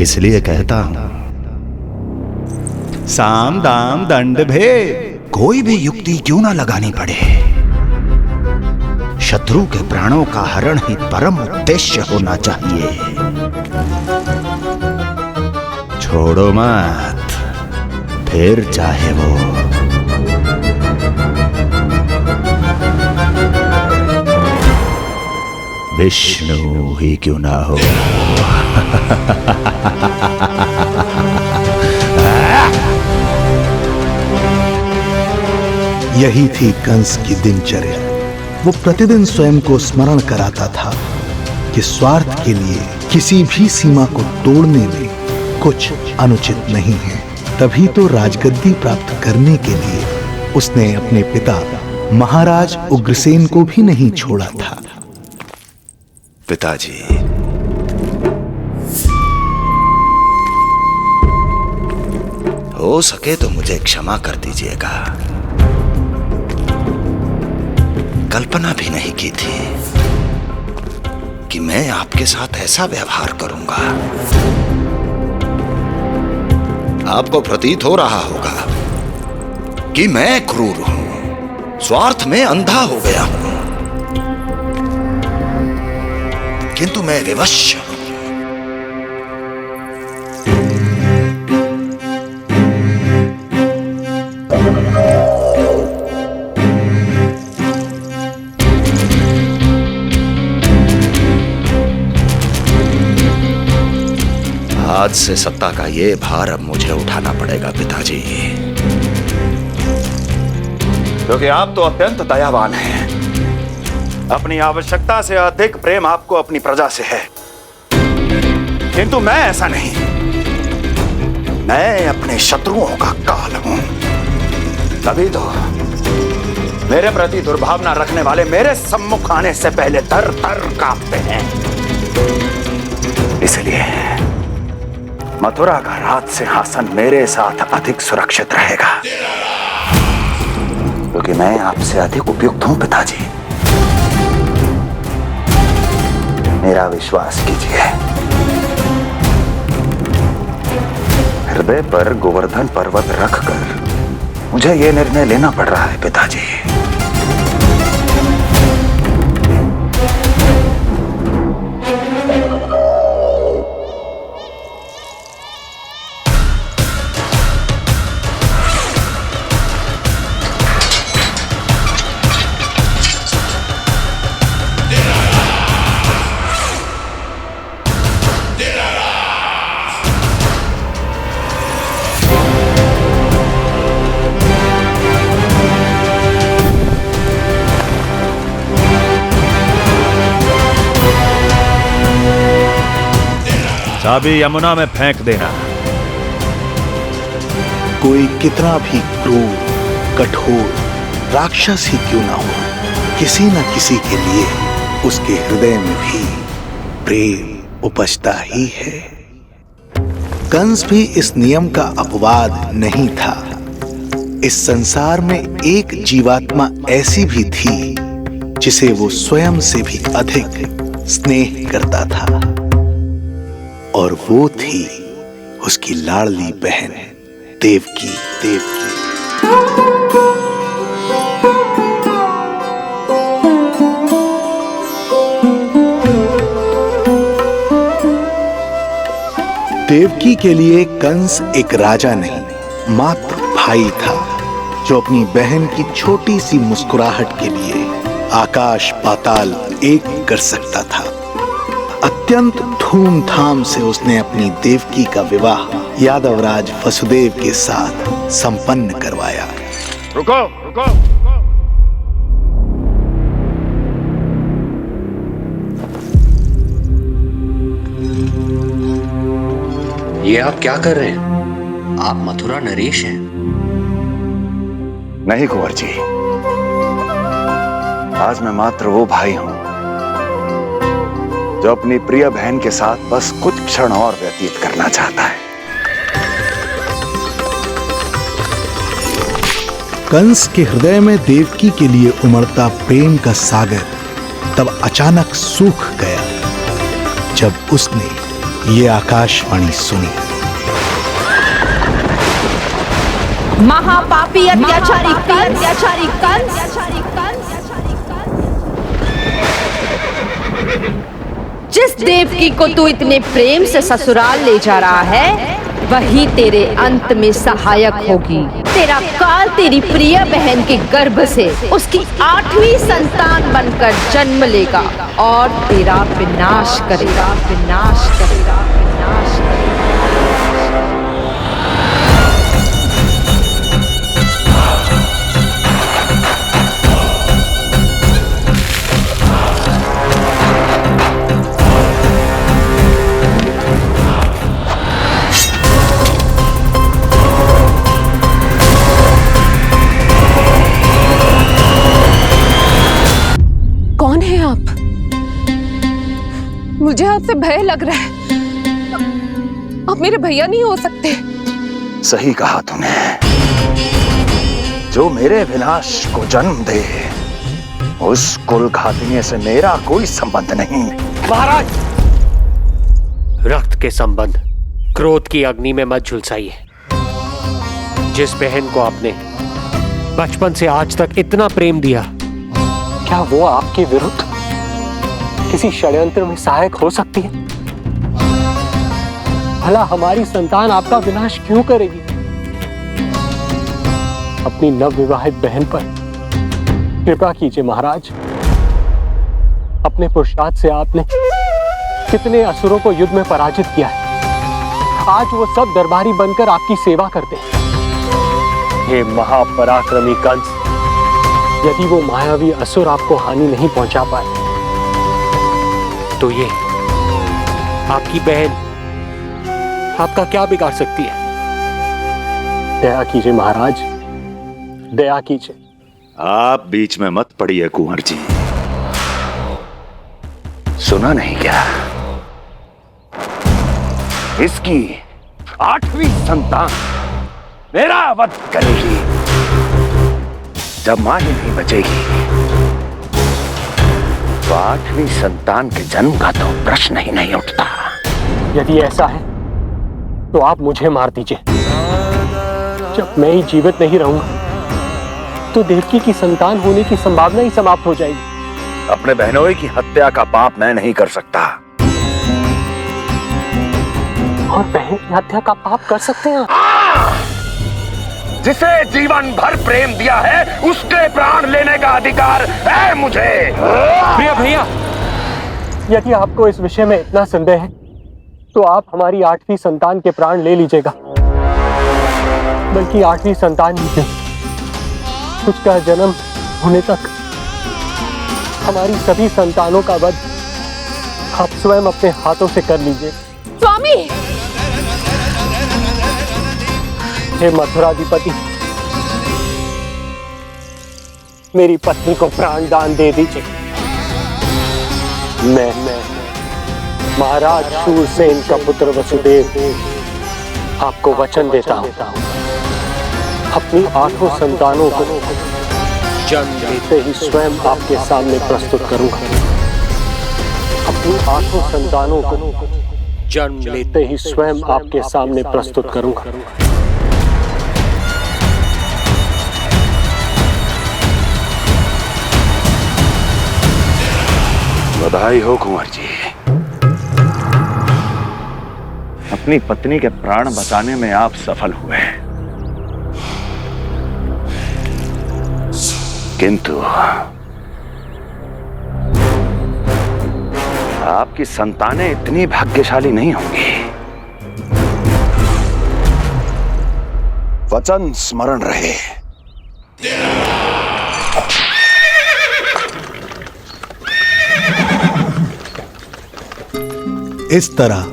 इसलिए कहता हूं, साम दाम दंड भेद कोई भी युक्ति क्यों ना लगानी पड़े, शत्रु के प्राणों का हरण ही परम उद्देश्य होना चाहिए। छोड़ो मत, फिर चाहे वो विष्णु ही क्यों ना हो। यही थी कंस की दिनचर्या। वो प्रतिदिन स्वयं को स्मरण कराता था कि स्वार्थ के लिए किसी भी सीमा को तोड़ने में कुछ अनुचित नहीं है। तभी तो राजगद्दी प्राप्त करने के लिए उसने अपने पिता महाराज उग्रसेन को भी नहीं छोड़ा था। पिताजी, हो सके तो मुझे क्षमा कर दीजिएगा। कल्पना भी नहीं की थी कि मैं आपके साथ ऐसा व्यवहार करूंगा। आपको प्रतीत हो रहा होगा कि मैं क्रूर हूं, स्वार्थ में अंधा हो गया हूं, किंतु मैं विवश हूं। आज से सत्ता का ये भार अब मुझे उठाना पड़ेगा पिताजी, क्योंकि आप तो अत्यंत दयावान हैं। अपनी आवश्यकता से अधिक प्रेम आपको अपनी प्रजा से है, किंतु मैं ऐसा नहीं। मैं अपने शत्रुओं का काल हूं। तभी तो मेरे प्रति दुर्भावना रखने वाले मेरे सम्मुख आने से पहले थर थर कांपते हैं। इसलिए मथुरा का राज सिंहासन मेरे साथ अधिक सुरक्षित रहेगा, क्योंकि मैं आपसे अधिक उपयुक्त हूं पिताजी। मेरा विश्वास कीजिए। हृदय पर गोवर्धन पर्वत रखकर मुझे यह निर्णय लेना पड़ रहा है पिताजी। चाबी यमुना में फेंक देना। कोई कितना भी क्रूर, कठोर राक्षस ही क्यों ना हो, किसी न किसी के लिए उसके हृदय में भी प्रेम उपजता ही है। कंस भी इस नियम का अपवाद नहीं था। इस संसार में एक जीवात्मा ऐसी भी थी जिसे वो स्वयं से भी अधिक स्नेह करता था, और वो थी उसकी लाडली बहन देवकी। देवकी के लिए कंस एक राजा नहीं, मात्र भाई था, जो अपनी बहन की छोटी सी मुस्कुराहट के लिए आकाश पाताल एक कर सकता था। अत्यंत धूमधाम से उसने अपनी देवकी का विवाह यादवराज वसुदेव के साथ संपन्न करवाया। रुको, रुको। ये आप क्या कर रहे हैं? आप मथुरा नरेश हैं? नहीं कुंवर जी, आज मैं मात्र वो भाई हूं जो अपनी प्रिय बहन के साथ बस कुछ क्षण और व्यतीत करना चाहता है। कंस के हृदय में देवकी के लिए उमड़ता प्रेम का सागर तब अचानक सूख गया जब उसने ये आकाशवाणी सुनी। महापापी अत्याचारी कंस, जिस देवकी को तू इतने प्रेम से ससुराल ले जा रहा है, वही तेरे अंत में सहायक होगी। तेरा काल तेरी प्रिय बहन के गर्भ से उसकी 8वीं संतान बनकर जन्म लेगा और तेरा विनाश करेगा, विनाश करेगा, विनाश करेगा। कौन है आप? मुझे आपसे भय लग रहा है। आप मेरे भैया नहीं हो सकते। सही कहा तूने। जो मेरे विनाश को जन्म दे, उस कुल घातिनी से मेरा कोई संबंध नहीं। महाराज, रक्त के संबंध क्रोध की अग्नि में मत झुलसाइए। जिस बहन को आपने बचपन से आज तक इतना प्रेम दिया, क्या वो आपके विरुद्ध किसी षड्यंत्र में सहायक हो सकती है? भला हमारी संतान आपका विनाश क्यों करेगी? अपनी नवविवाहित बहन पर कृपा कीजिए महाराज। अपने पुरुषार्थ से आपने कितने असुरों को युद्ध में पराजित किया है। आज वो सब दरबारी बनकर आपकी सेवा करते हैं। ये महापराक्रमी कंस, यदि वो मायावी असुर आपको हानि नहीं पहुंचा पाए, तो ये आपकी बहन आपका क्या बिगाड़ सकती है? दया कीजिए महाराज, दया कीजिए। आप बीच में मत पड़िए कुंवर जी। सुना नहीं क्या? इसकी 8वीं संतान मेरा वध करेगी। जब मां ही नहीं बचेगी, तो 8वीं संतान के जन्म का तो प्रश्न ही नहीं उठता। यदि ऐसा है तो आप मुझे मार दीजिए। जब मैं ही जीवित नहीं रहूंगा, तो देवकी की संतान होने की संभावना ही समाप्त हो जाएगी। अपने बहनोई की हत्या का पाप मैं नहीं कर सकता। और बहन की हत्या का पाप कर सकते हैं? जिसे जीवन भर प्रेम दिया है, उसके प्राण लेने का अधिकार है मुझे। प्रिय भैया, यदि आपको इस विषय में इतना संदेह है, तो आप हमारी 8वीं संतान के प्राण ले लीजिएगा। बल्कि 8वीं संतान ही नहीं, उसका जन्म होने तक हमारी सभी संतानों का वध आप स्वयं अपने हाथों से कर लीजिए। स्वामी! हे मथुराधिपति, मेरी पत्नी को प्राण दान दे दीजिए। मैं महाराज शूरसेन का पुत्र वसुदेव आपको वचन देता हूं, अपनी 8 संतानों को जन्म लेते ही स्वयं आपके सामने प्रस्तुत करूंगा। अपनी 8 संतानों को जन्म लेते ही स्वयं आपके सामने प्रस्तुत करूंगा। बधाई हो कुंवर जी। अपनी पत्नी के प्राण बचाने में आप सफल हुए, किंतु आपकी संतानें इतनी भाग्यशाली नहीं होंगी। वचन स्मरण रहे। इस तरह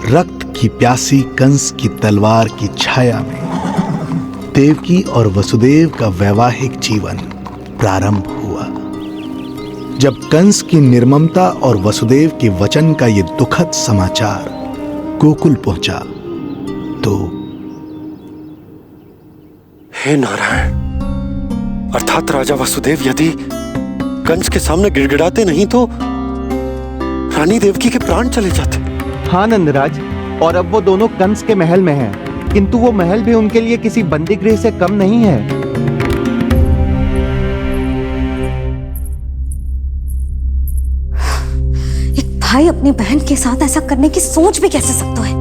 रक्त की प्यासी कंस की तलवार की छाया में देवकी और वसुदेव का वैवाहिक जीवन प्रारंभ हुआ। जब कंस की निर्ममता और वसुदेव के वचन का ये दुखद समाचार गोकुल पहुंचा, तो हे नारायण, अर्थात राजा वसुदेव यदि कंस के सामने गिड़गिड़ाते नहीं तो रानी देवकी के प्राण चले जाते। हाँ नंदराज, और अब वो दोनों कंस के महल में हैं, किंतु वो महल भी उनके लिए किसी बंदी गृह से कम नहीं है। एक भाई अपनी बहन के साथ ऐसा करने की सोच भी कैसे सकता है?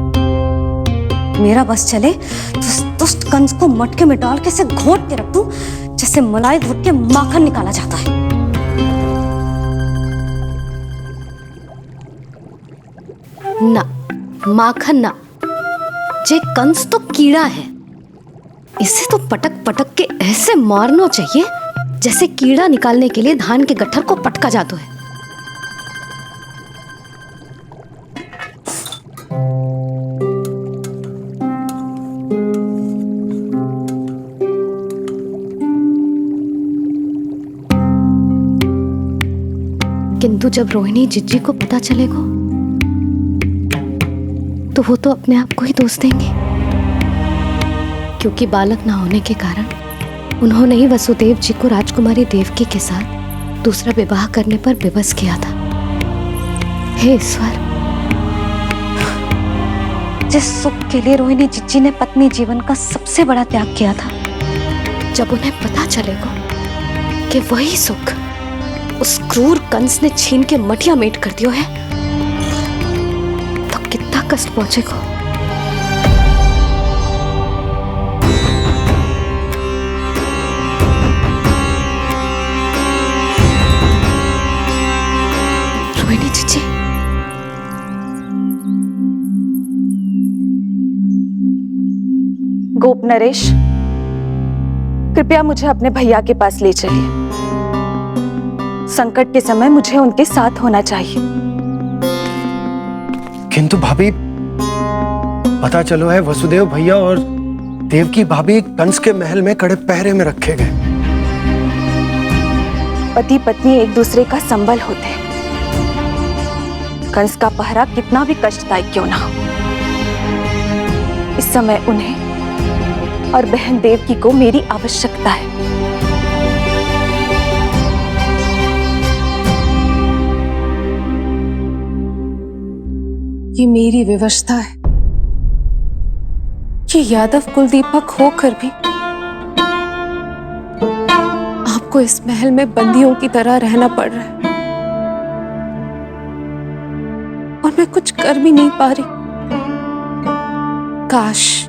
मेरा बस चले तो उस दुष्ट कंस को मटके में डाल के इसे घोट के रख दूं, जैसे मलाई घोट के माखन निकाला जाता है। ना, माखन ना, जे कंस तो कीड़ा है, इसे तो पटक पटक के ऐसे मारना चाहिए जैसे कीड़ा निकालने के लिए धान के गट्ठर को पटका जाता है। किंतु जब रोहिणी जिज्जी को पता चलेगा तो वो तो अपने आप को ही दोष देंगे, क्योंकि बालक ना होने के कारण उन्होंने ही वसुदेव जी को राजकुमारी देवकी के साथ दूसरा विवाह करने पर विवश किया था। हे ईश्वर, जिस सुख के लिए रोहिणी जिज्जी ने पत्नी जीवन का सबसे बड़ा त्याग किया था, जब उन्हें पता चलेगा कि वही सुख उस क्रूर कंस ने छीन के मटिया मेट कर दिया है, तो कितना कष्ट पहुंचेगा। रोहिणी जीजी, गोप नरेश, कृपया मुझे अपने भैया के पास ले चलिए। संकट के समय मुझे उनके साथ होना चाहिए। किंतु भाभी, पता चलो है वसुदेव भैया और देवकी भाभी कंस के महल में कड़े पहरे में रखे गए। पति पत्नी एक दूसरे का संबल होते हैं। कंस का पहरा कितना भी कष्टदायक क्यों ना हो, इस समय उन्हें और बहन देवकी को मेरी आवश्यकता है। ये मेरी विवशता है। ये यादव कुलदीपक होकर भी आपको इस महल में बंदियों की तरह रहना पड़ रहा है, और मैं कुछ कर भी नहीं पा रही। काश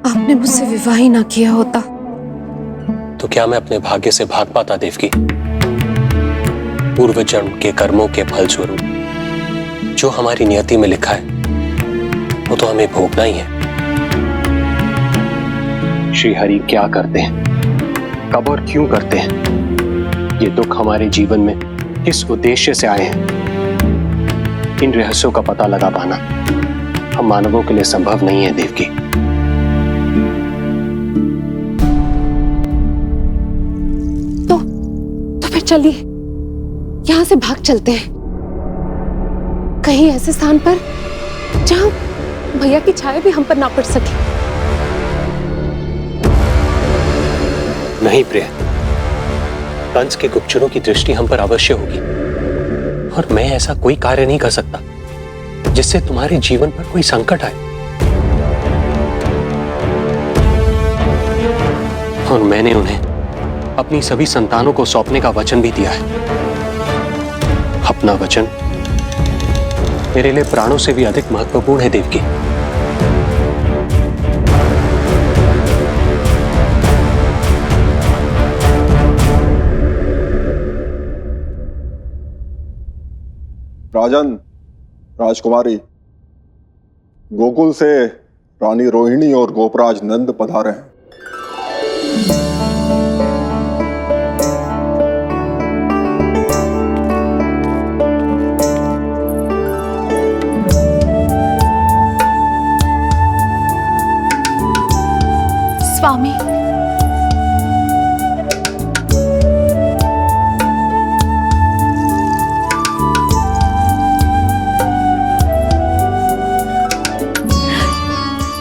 आपने मुझसे विवाह ही ना किया होता। तो क्या मैं अपने भाग्य से भाग पाता देवकी? पूर्व जन्म के कर्मों के फलस्वरूप जो हमारी नियति में लिखा है वो तो हमें भोगना ही है। श्री हरि क्या करते हैं, कब और क्यों करते हैं, ये दुख हमारे जीवन में किस उद्देश्य से आए हैं, इन रहस्यों का पता लगा पाना हम मानवों के लिए संभव नहीं है देवकी। तो फिर चलिए यहां से भाग चलते हैं, कहीं ऐसे स्थान पर जहां भैया की छाया भी हम पर ना पड़ सके। नहीं प्रिय, कंस के गुप्तचरों की दृष्टि हम पर अवश्य होगी, और मैं ऐसा कोई कार्य नहीं कर सकता जिससे तुम्हारे जीवन पर कोई संकट आए। और मैंने उन्हें अपनी सभी संतानों को सौंपने का वचन भी दिया है। अपना वचन मेरे लिए प्राणों से भी अधिक महत्वपूर्ण है देवकी। राजन, राजकुमारी, गोकुल से रानी रोहिणी और गोपराज नंद पधारे हैं। स्वामी,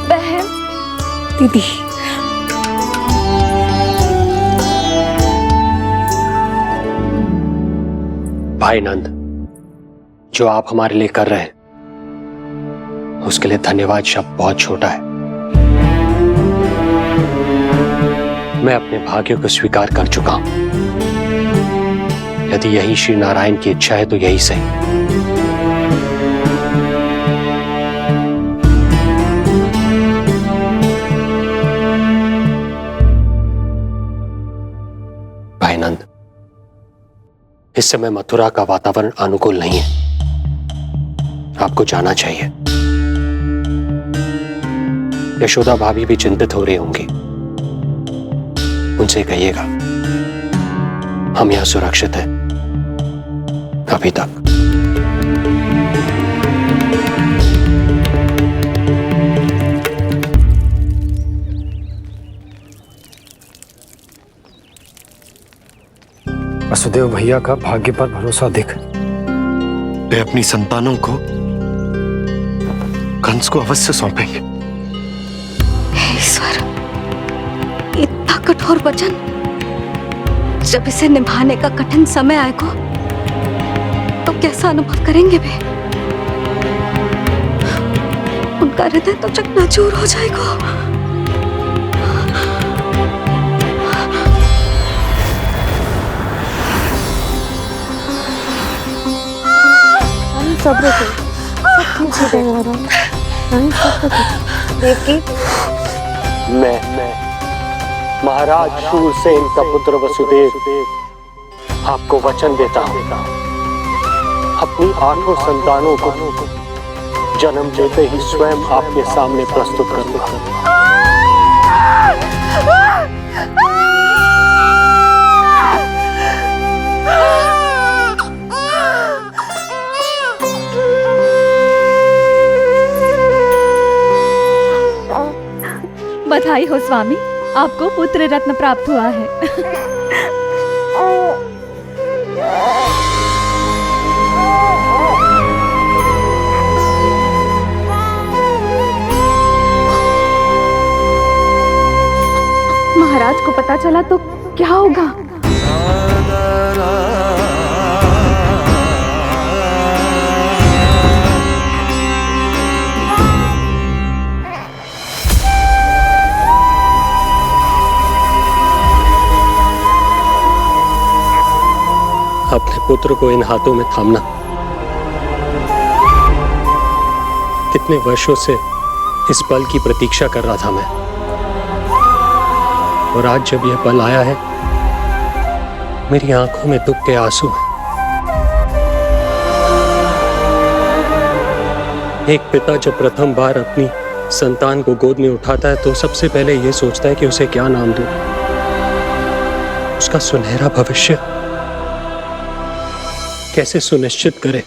बहन, दीदी, भाई नंद, जो आप हमारे लिए कर रहे हैं उसके लिए धन्यवाद शब्द बहुत छोटा है। मैं अपने भाग्य को स्वीकार कर चुका हूं। यदि यही श्री नारायण की इच्छा है तो यही सही। इस समय मथुरा का वातावरण अनुकूल नहीं है। आपको जाना चाहिए। यशोदा भाभी भी चिंतित हो रही होंगी। उनसे कहिएगा हम यहां सुरक्षित हैं अभी तक। वसुदेव भैया का भाग्य पर भरोसा देख वे अपनी संतानों को कंस को अवश्य सौंपेंगे। हे ईश्वर, इतना कठोर वचन, जब इसे निभाने का कठिन समय आएगा तो कैसा अनुभव करेंगे वे? उनका हृदय तो चकनाचूर हो जाएगा। सब्र से सब ठीक हो जाएगा। देवकी, मैं महाराज शूरसेन का पुत्र वसुदेव आपको वचन देता हूं, अपनी 8 संतानों को जन्म देते ही स्वयं आपके सामने प्रस्तुत करूंगा। बधाई हो स्वामी, आपको पुत्र रत्न प्राप्त हुआ है। महाराज को पता चला तो क्या होगा? अपने पुत्र को इन हाथों में थामना। कितने वर्षों से इस पल की प्रतीक्षा कर रहा था मैं, और आज जब यह पल आया है मेरी आंखों में दुख के आंसू हैं। एक पिता जब प्रथम बार अपनी संतान को गोद में उठाता है तो सबसे पहले यह सोचता है कि उसे क्या नाम दूं, उसका सुनहरा भविष्य कैसे सुनिश्चित करे।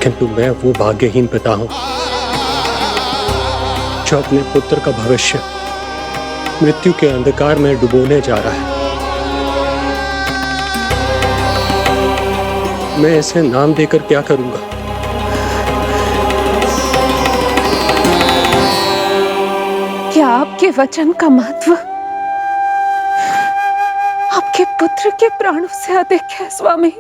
किंतु मैं वो भाग्यहीन पिता हूं जो अपने पुत्र का भविष्य मृत्यु के अंधकार में डुबोने जा रहा है। मैं इसे नाम देकर क्या करूंगा? क्या आपके वचन का महत्व आपके पुत्र के प्राणों से अधिक है स्वामी?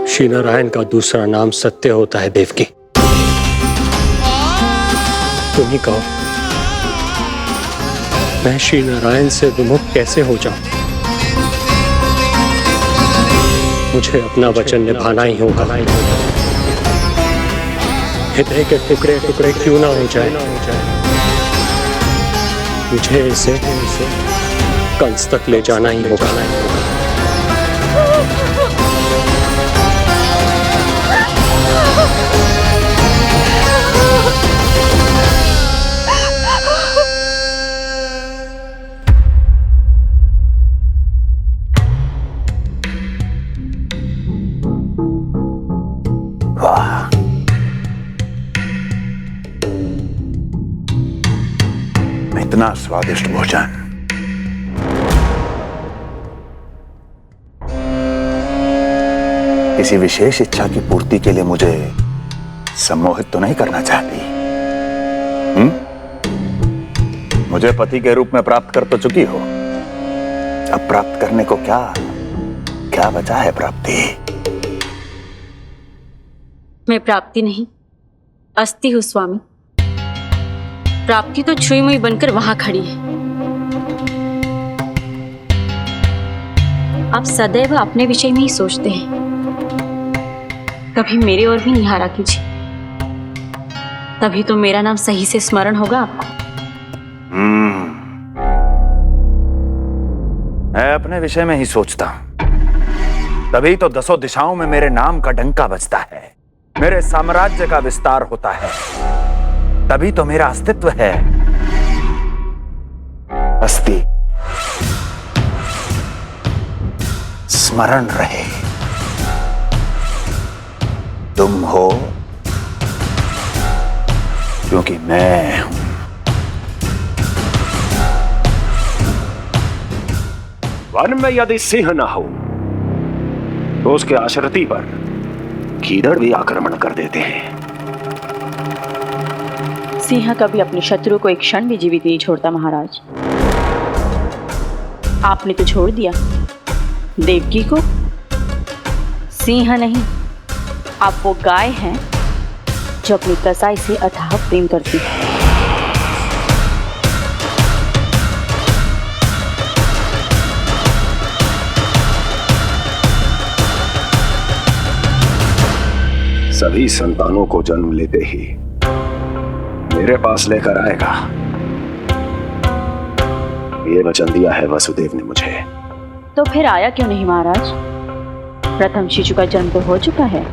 श्री नारायण का दूसरा नाम सत्य होता है देवकी। तुम ही कहो, मैं श्री नारायण से विमुख कैसे हो जाऊं? मुझे अपना वचन निभाना ही होगा। हृदय के टुकड़े टुकड़े क्यों ना हो जाए, मुझे इसे कंस तक ले जाना ही होगा। इतना स्वादिष्ट भोजन किसी विशेष इच्छा की पूर्ति के लिए मुझे सम्मोहित तो नहीं करना चाहती? मुझे पति के रूप में प्राप्त कर तो चुकी हो, अब प्राप्त करने को क्या क्या बचा है? प्राप्ति मैं प्राप्ति नहीं, अस्थि हूँ स्वामी। प्राप्ति तो छुई मुई बनकर वहां खड़ी है। आप सदैव अपने विषय में ही सोचते हैं। कभी मेरे ओर भी निहारा कीजिए, तभी तो मेरा नाम सही से स्मरण होगा आपको। मैं अपने विषय में ही सोचता हूं, तभी तो दसों दिशाओं में मेरे नाम का डंका बजता है, मेरे साम्राज्य का विस्तार होता है, तभी तो मेरा अस्तित्व है। अस्थि स्मरण रहे, तुम हो क्योंकि मैं हूं। वन में यदि सिंह न हो तो उसके आश्रिति पर गीदड़ भी आक्रमण कर देते हैं। सिंह कभी अपने शत्रु को एक क्षण भी जीवित नहीं छोड़ता महाराज। आपने तो छोड़ दिया देवकी को। सिंह नहीं, आप वो गाय हैं जो अपनी कसाई से अथाह प्रेम करती है। सभी संतानों को जन्म लेते ही मेरे पास लेकर आएगा, ये वचन दिया है वसुदेव ने मुझे। तो फिर आया क्यों नहीं महाराज? प्रथम शिशु का जन्म तो हो चुका है।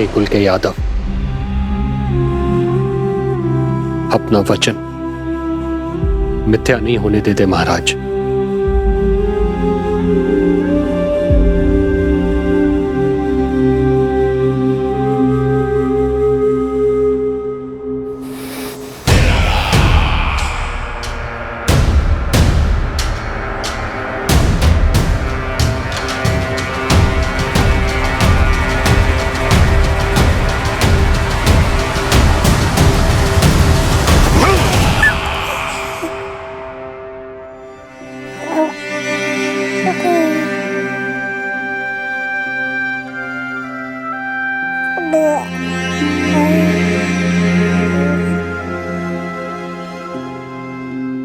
कुल के यादव अपना वचन मिथ्या नहीं होने देते महाराज।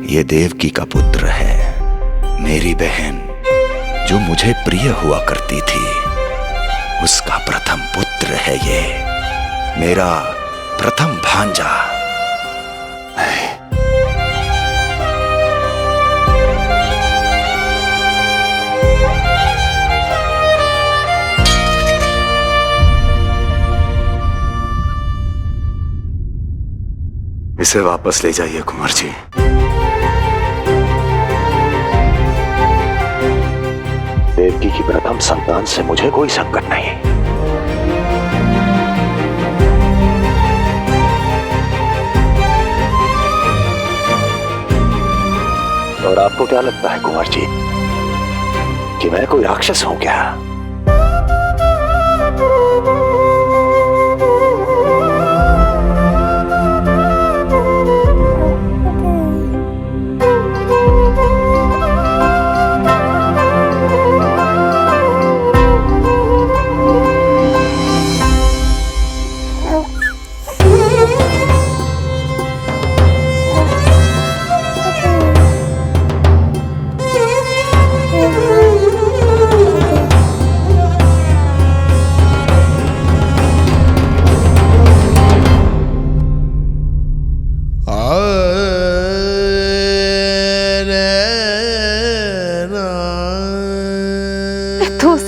ये देवकी का पुत्र है, मेरी बहन जो मुझे प्रिय हुआ करती थी, उसका प्रथम पुत्र है ये, मेरा प्रथम भांजा। इसे वापस ले जाइए कुंवर जी। देवकी की प्रथम संतान से मुझे कोई संकट नहीं। और आपको क्या लगता है कुंवर जी कि मैं कोई राक्षस हूं क्या?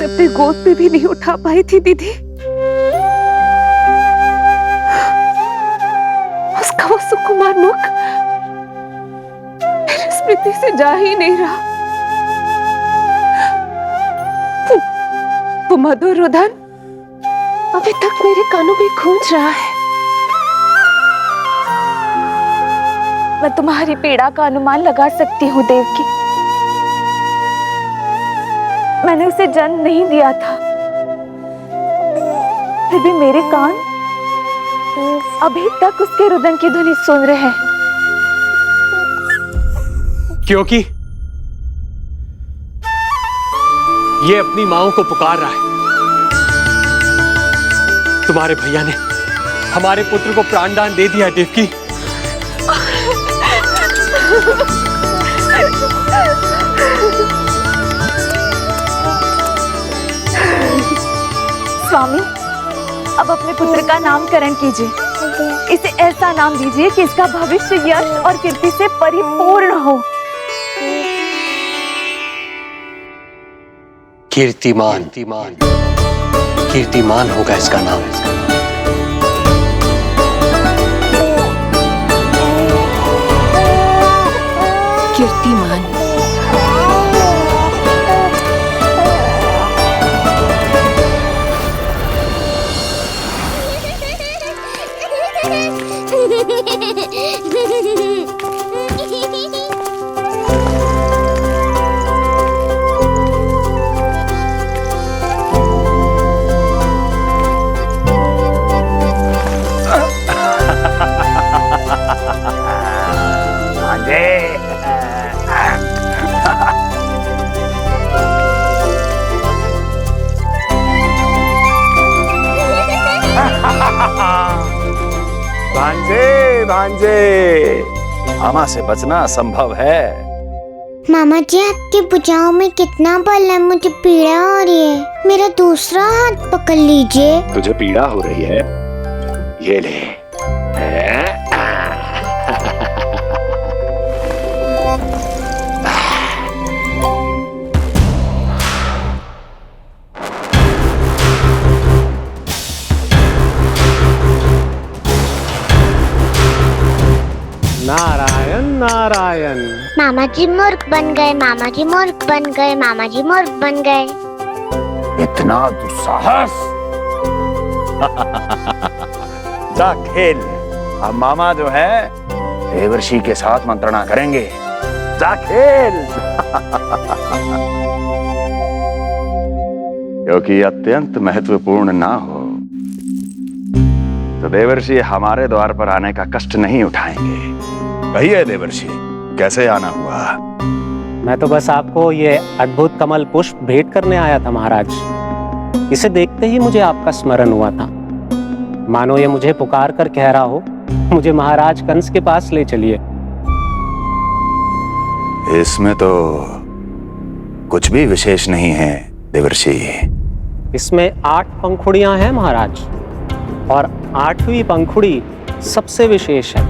उसे अपनी गोद पे भी नहीं उठा पाई थी दीदी। उसका वो सुकुमार मुख मेरी स्मृति से जा ही नहीं रहा। वो मधुर रुदन अभी तक मेरे कानों में गूंज रहा है। मैं तुम्हारी पीड़ा का अनुमान लगा सकती हूँ देवकी। मैंने उसे जन्म नहीं दिया था, फिर भी मेरे कान अभी तक उसके रुदन की ध्वनि सुन रहे हैं। क्योंकि ये अपनी माओ को पुकार रहा है। तुम्हारे भैया ने हमारे पुत्र को प्राणदान दे दिया देवकी। स्वामी, अब अपने पुत्र का नामकरण कीजिए। इसे ऐसा नाम दीजिए कि इसका भविष्य यश और कीर्ति से परिपूर्ण हो। कीर्तिमान कीर्तिमान होगा इसका नाम। कीर्तिमान। भांजे भांजे, मामा से बचना असंभव है। मामा जी, आपकी भुजाओं में कितना बल है, मुझे पीड़ा हो रही है। मेरा दूसरा हाथ पकड़ लीजिए। तुझे पीड़ा हो रही है? ये ले। नारायण नारायण। मामा जी मूर्ख बन गए, मामा जी मूर्ख बन गए, मामा जी मूर्ख बन गए। इतना दुस्साहस! जा खेल। अब मामा जो है देवर्षि के साथ मंत्रणा करेंगे। जा खेल। क्योंकि अत्यंत महत्वपूर्ण ना हो तो देवर्षि हमारे द्वार पर आने का कष्ट नहीं उठाएंगे। कहिए देवर्षि, कैसे आना हुआ? मैं तो बस आपको ये अद्भुत कमल पुष्प भेंट करने आया था महाराज। इसे देखते ही मुझे आपका स्मरण हुआ था। मानो ये मुझे पुकार कर कह रहा हो, मुझे महाराज कंस के पास ले चलिए। इसमें तो कुछ भी विशेष नहीं है देवर्षि। इसमें 8 पंखुड़ियां हैं महाराज, और 8वीं पंखुड़ी सबसे विशेष है।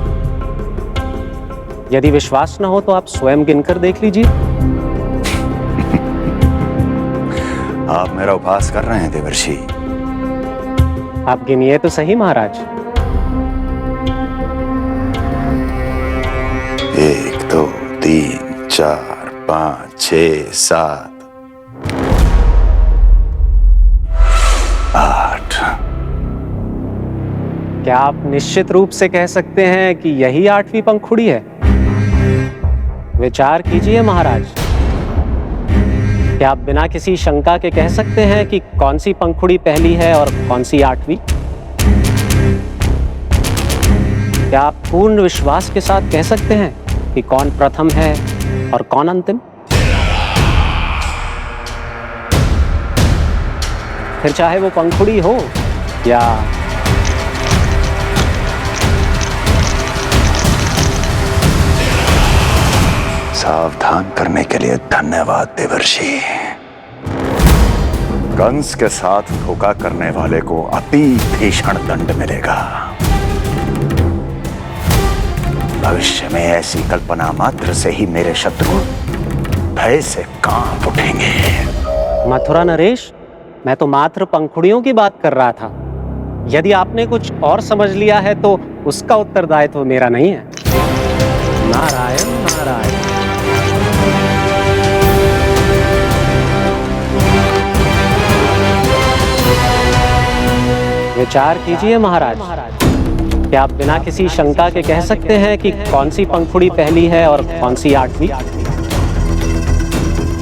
यदि विश्वास न हो तो आप स्वयं गिनकर देख लीजिए। आप मेरा उपहास कर रहे हैं देवर्षि। आप गिनिए तो सही महाराज। 1 2 3 4 5 6 7 8। क्या आप निश्चित रूप से कह सकते हैं कि यही 8वीं पंखुड़ी है? विचार कीजिए महाराज। क्या आप बिना किसी शंका के कह सकते हैं कि कौन सी पंखुड़ी पहली है और कौन सी 8वीं? क्या आप पूर्ण विश्वास के साथ कह सकते हैं कि कौन प्रथम है और कौन अंतिम? फिर चाहे वो पंखुड़ी हो या सावधान करने के लिए धन्यवाद देवर्षि। कंस के साथ धोखा करने वाले को अति भीषण दंड मिलेगा। भविष्य में ऐसी कल्पना मात्र से ही मेरे शत्रु भय से कांप उठेंगे। मथुरा नरेश, मैं तो मात्र पंखुड़ियों की बात कर रहा था। यदि आपने कुछ और समझ लिया है तो उसका उत्तरदायित्व मेरा नहीं है। नारायण नारायण। विचार कीजिए महाराज, क्या आप बिना किसी शंका के कह सकते हैं कि कौन सी पंखुड़ी पहली है और कौन सी आठवीं?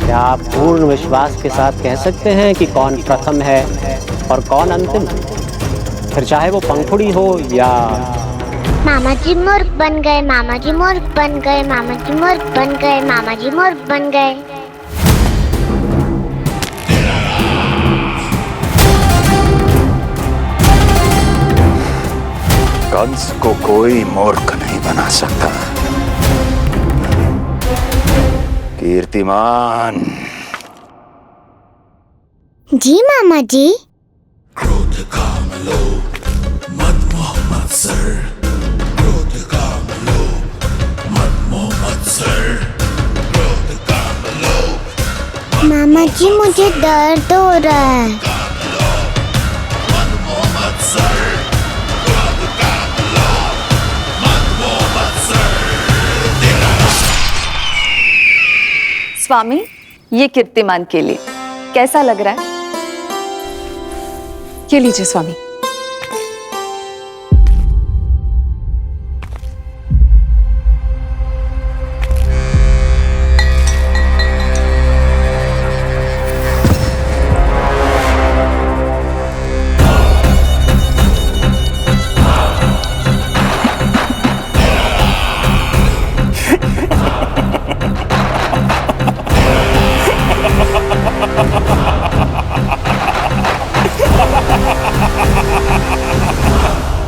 क्या आप पूर्ण विश्वास के साथ कह सकते हैं कि कौन प्रथम है और कौन अंतिम? फिर चाहे वो पंखुड़ी हो या... मामा जी मूर्ख बन गए, मामा जी मूर्ख बन गए, मामा जी मूर्ख बन गए, मामा जी मूर्ख बन गए। कंस को कोई मूर्ख नहीं बना सकता। कीर्तिमान। जी मामा जी। क्रोध काम लोभ मद मोह मत्सर, क्रोध काम लोभ मद मोह मत्सर, क्रोध काम लोभ। मामा जी मुझे दर्द हो रहा है। मद मोह मत्सर, क्रोध काम लोभ मद मोह मत्सर। स्वामी, ये कीर्तिमान के लिए कैसा लग रहा है? ये लीजिए स्वामी।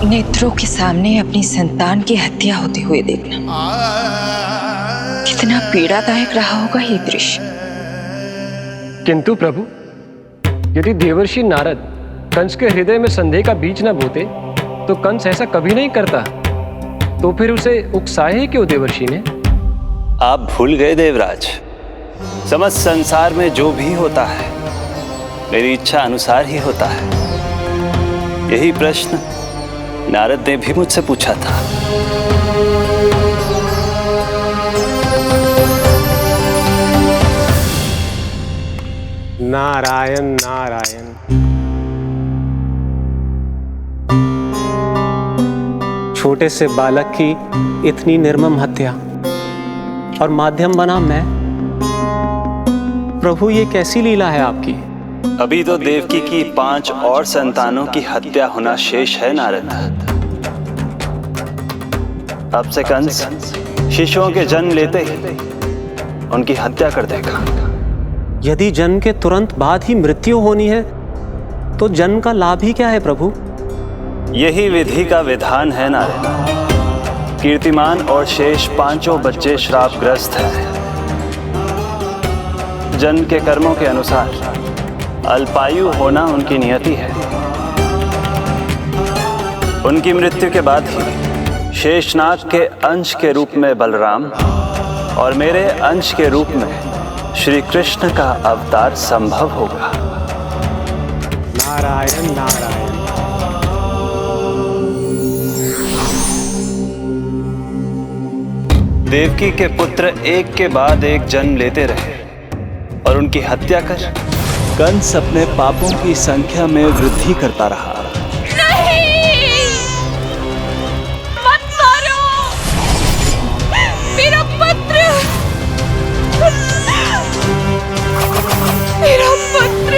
नेत्रों के सामने अपनी संतान की हत्या होते हुए देखना कितना पीड़ादायक रहा होगा ये दृश्य। किंतु प्रभु, यदि देवर्षि नारद कंस के हृदय में संदेह का बीज न बोते तो कंस ऐसा कभी नहीं करता। तो फिर उसे उकसाए ही क्यों देवर्षि ने? आप भूल गए देवराज, समस्त संसार में जो भी होता है मेरी इच्छा अनुसार ही होता है। यही प्रश्न नारद ने भी मुझसे पूछा था। नारायण नारायण। छोटे से बालक की इतनी निर्मम हत्या और माध्यम बना मैं। प्रभु, ये कैसी लीला है आपकी? अभी तो देवकी की 5 और संतानों की हत्या होना शेष है नारद। अब से कंस शिशुओं के जन्म लेते ही उनकी हत्या कर देगा। यदि जन्म के तुरंत बाद ही मृत्यु होनी है तो जन्म का लाभ ही क्या है प्रभु? यही विधि का विधान है नारद। कीर्तिमान और शेष 5 बच्चे श्रापग्रस्त हैं। जन्म के कर्मों के अनुसार अल्पायु होना उनकी नियति है। उनकी मृत्यु के बाद ही शेषनाग के अंश के रूप में बलराम और मेरे अंश के रूप में श्री कृष्ण का अवतार संभव होगा। नारायण नारायण। देवकी के पुत्र एक के बाद एक जन्म लेते रहे और उनकी हत्या कर कंस अपने पापों की संख्या में वृद्धि करता रहा। नहीं! मत मारो! मेरा पुत्र! मेरा पुत्र!